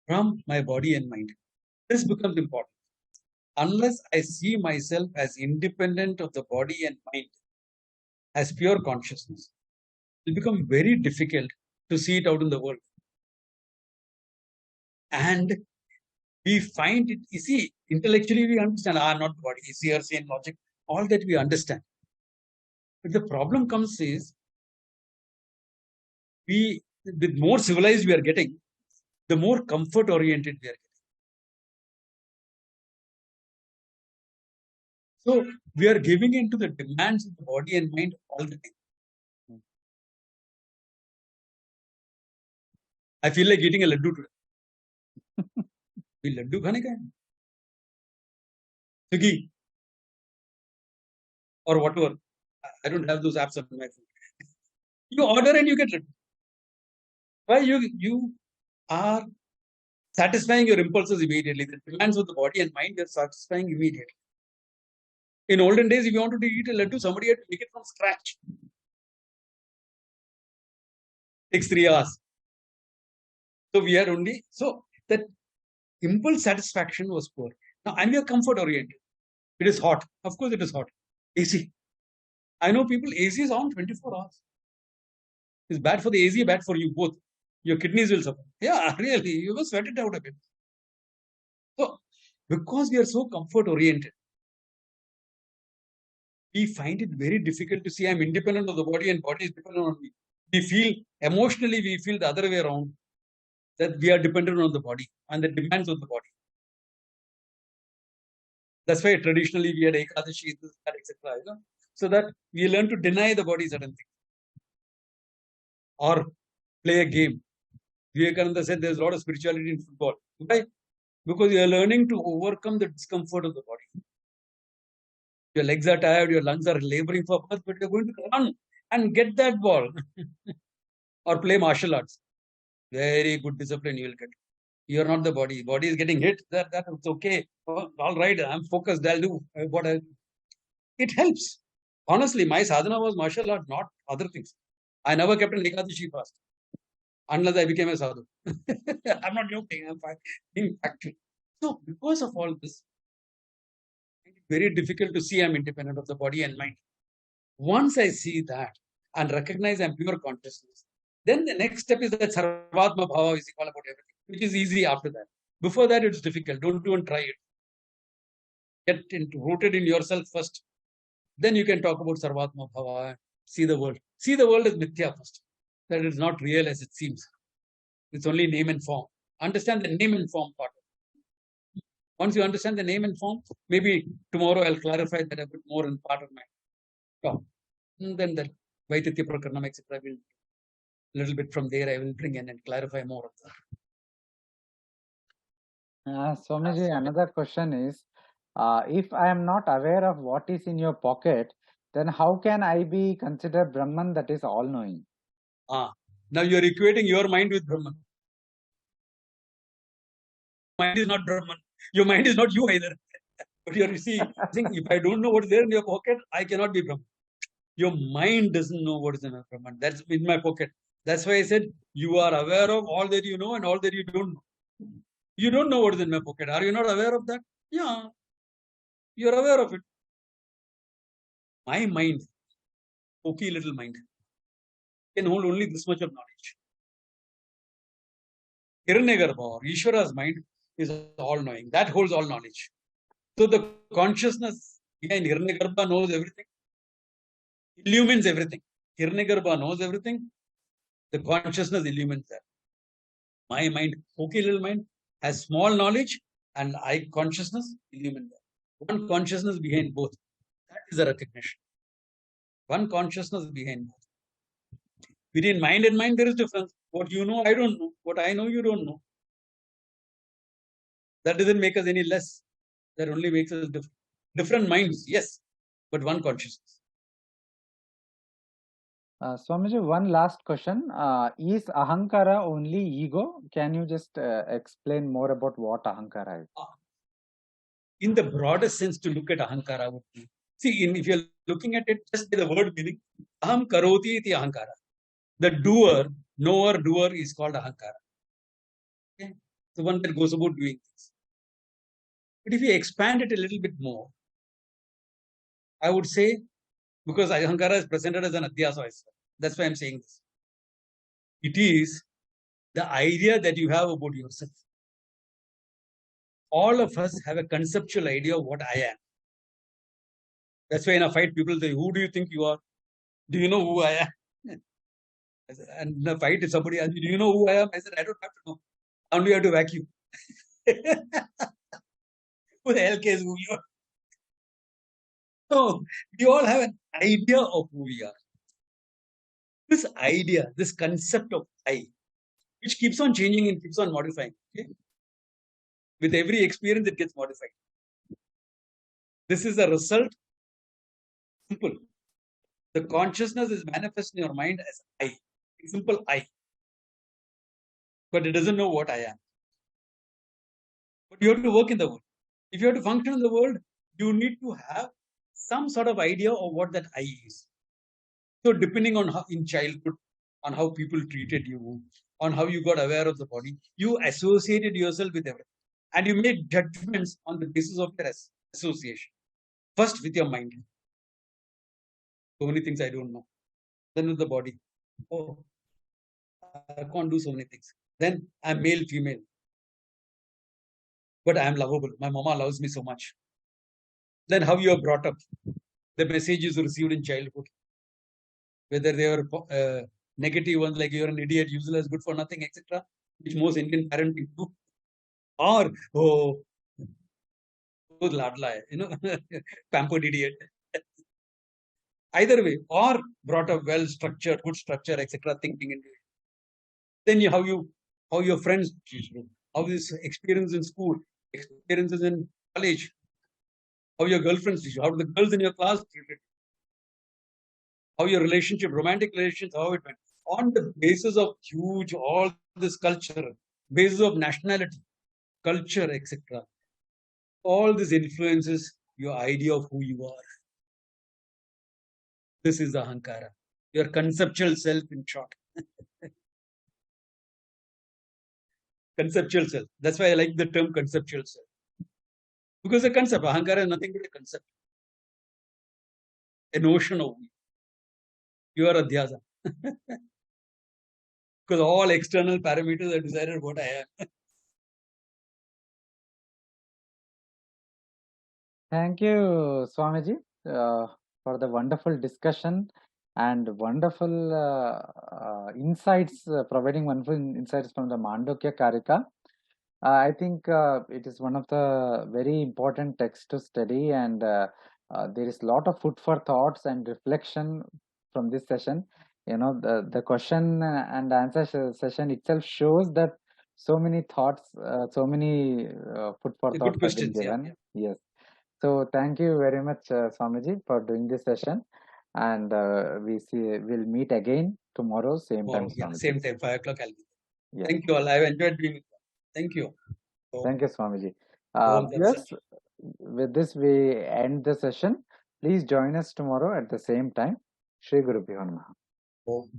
from my body and mind. This becomes important. Unless I see myself as independent of the body and mind, as pure consciousness, it will become very difficult to see it out in the world. And we find it, you see, intellectually we understand, not body, CRC and logic, all that we understand. But the problem comes is, with more civilized we are getting, the more comfort oriented we are getting. So we are giving in to the demands of the body and mind all the time. I feel like eating a laddu today. Laddu khane ka hai? Swiggy or whatever. I don't have those apps on my phone. You order and you get laddu. Why you are satisfying your impulses immediately. The demands of the body and mind, you're satisfying immediately. In olden days, if you wanted to eat a laddu, somebody had to make it from scratch. Takes 3 hours. So we are only, so that impulse satisfaction was poor. Now, and we are comfort oriented. It is hot. Of course, it is hot. AC. I know people, AC is on 24 hours. It's bad for the AC, bad for you both. Your kidneys will suffer. Yeah, really. You will sweat it out a bit. Because we are so comfort oriented, we find it very difficult to see I'm independent of the body and body is dependent on me. We feel emotionally, we feel the other way around, that we are dependent on the body and the demands of the body. That's why traditionally we had Ekadashi, etc. So that we learn to deny the body certain things. Or play a game. Vivekananda said there's a lot of spirituality in football. Why? Because you are learning to overcome the discomfort of the body. Your legs are tired, your lungs are laboring for birth, but you're going to run and get that ball. Or play martial arts. Very good discipline you will get. You're not the body. Body is getting hit. That's okay. All right, I'm focused. I'll do what I. It helps. Honestly, my sadhana was martial art, not other things. I never kept an Ekadashi fast unless I became a sadhu. I'm not joking. I'm being factual. So, because of all this, it's very difficult to see I'm independent of the body and mind. Once I see that and recognize I'm pure consciousness, then the next step is that Sarvatma Bhava is equal about everything, which is easy after that. Before that, it's difficult. Don't even try it. Get rooted in yourself first. Then you can talk about Sarvatma Bhava, see the world. See the world as Mithya first. That is not real as it seems. It's only name and form. Understand the name and form part. Once you understand the name and form, maybe tomorrow I'll clarify that a bit more in part of my talk. And then the Vaititya Prakaranas, etc. will a little bit from there I will bring in and clarify more of that. Swamiji, another question is, if I am not aware of what is in your pocket, then how can I be considered Brahman, that is all-knowing? Now you are equating your mind with Brahman. Mind is not Brahman. Your mind is not you either. But you see, think if I don't know what's there in your pocket, I cannot be Brahman. Your mind doesn't know what is in my Brahman. That's in my pocket. That's why I said you are aware of all that you know and all that you don't know. You don't know what is in my pocket. Are you not aware of that? Yeah. You're aware of it. My mind, pokey little mind, can hold only this much of knowledge. Hiranyagarbha, or Ishvara's mind, is all-knowing. That holds all knowledge. So the consciousness behind Hiranyagarbha knows everything, illumines everything. Hiranyagarbha knows everything. The consciousness illumines that. My mind, pokey little mind, has small knowledge and I consciousness illumine that. One consciousness behind both. That is the recognition. One consciousness behind both. Between mind and mind, there is difference. What you know, I don't know. What I know, you don't know. That doesn't make us any less. That only makes us different minds, yes, but one consciousness. Swamiji, one last question. Is Ahankara only ego? Can you just explain more about what Ahankara is? In the broadest sense, to look at Ahankara would be, see, if you're looking at it just by the word meaning, Aham karoti iti Ahankara. The knower, doer is called Ahankara. Okay? The one that goes about doing things. But if you expand it a little bit more, I would say, because Ahankara is presented as an Adhyasa, that's why I'm saying this. It is the idea that you have about yourself. All of us have a conceptual idea of what I am. That's why in a fight, people say, who do you think you are? Do you know who I am? And in a fight, if somebody asks me, do you know who I am? I said, I don't have to know. I only have to vacuum. Who the hell cares who you are? So, we all have an idea of who we are. This idea, this concept of I, which keeps on changing and keeps on modifying. Okay? With every experience, it gets modified. This is a result. Simple. The consciousness is manifest in your mind as I. Simple I. But it doesn't know what I am. But you have to work in the world. If you have to function in the world, you need to have some sort of idea of what that I is. So depending on how in childhood, on how people treated you, on how you got aware of the body, you associated yourself with everything. And you made judgments on the basis of your association. First with your mind. So many things I don't know. Then with the body. Oh, I can't do so many things. Then I'm male, female. but I am lovable. My mama loves me so much. Then how you are brought up, the messages received in childhood, whether they were negative ones like you're an idiot, useless, good for nothing, etc., which most Indian parenting do, or ladla hai, pampered idiot. Either way, or brought up well structured, good structure, etc., thinking into it. Then how your friends teach you, how this experience in school, experiences in college, how your girlfriends teach you, how the girls in your class treat it, how your relationship, romantic relations, how it went. On the basis of huge, all this culture, basis of nationality, culture, etc. All this influences your idea of who you are. This is ahankara, your conceptual self in short. Conceptual self. That's why I like the term conceptual self. Because a concept, ahankara is nothing but a concept. A notion of me. You are adhyasa. Because all external parameters are decided what I am. Thank you, Swamiji, for the wonderful discussion and wonderful insights, providing wonderful insights from the Mandukya Karika. I think it is one of the very important texts to study, and there is a lot of food for thoughts and reflection from this session. You know, the question and answer session itself shows that so many thoughts, so many food for Good thoughts have been questions. given. Yes. So thank you very much, Swamiji, for doing this session, and we'll meet again tomorrow, same time. Same time, 5 o'clock. I'll be there. Yes. Thank you all. I've enjoyed being with you. Thank you. Thank you, Swamiji. Om Tat Yes, Sat. with this we end the session. Please join us tomorrow at the same time. Shri Guru Bhyo Namaha. Om.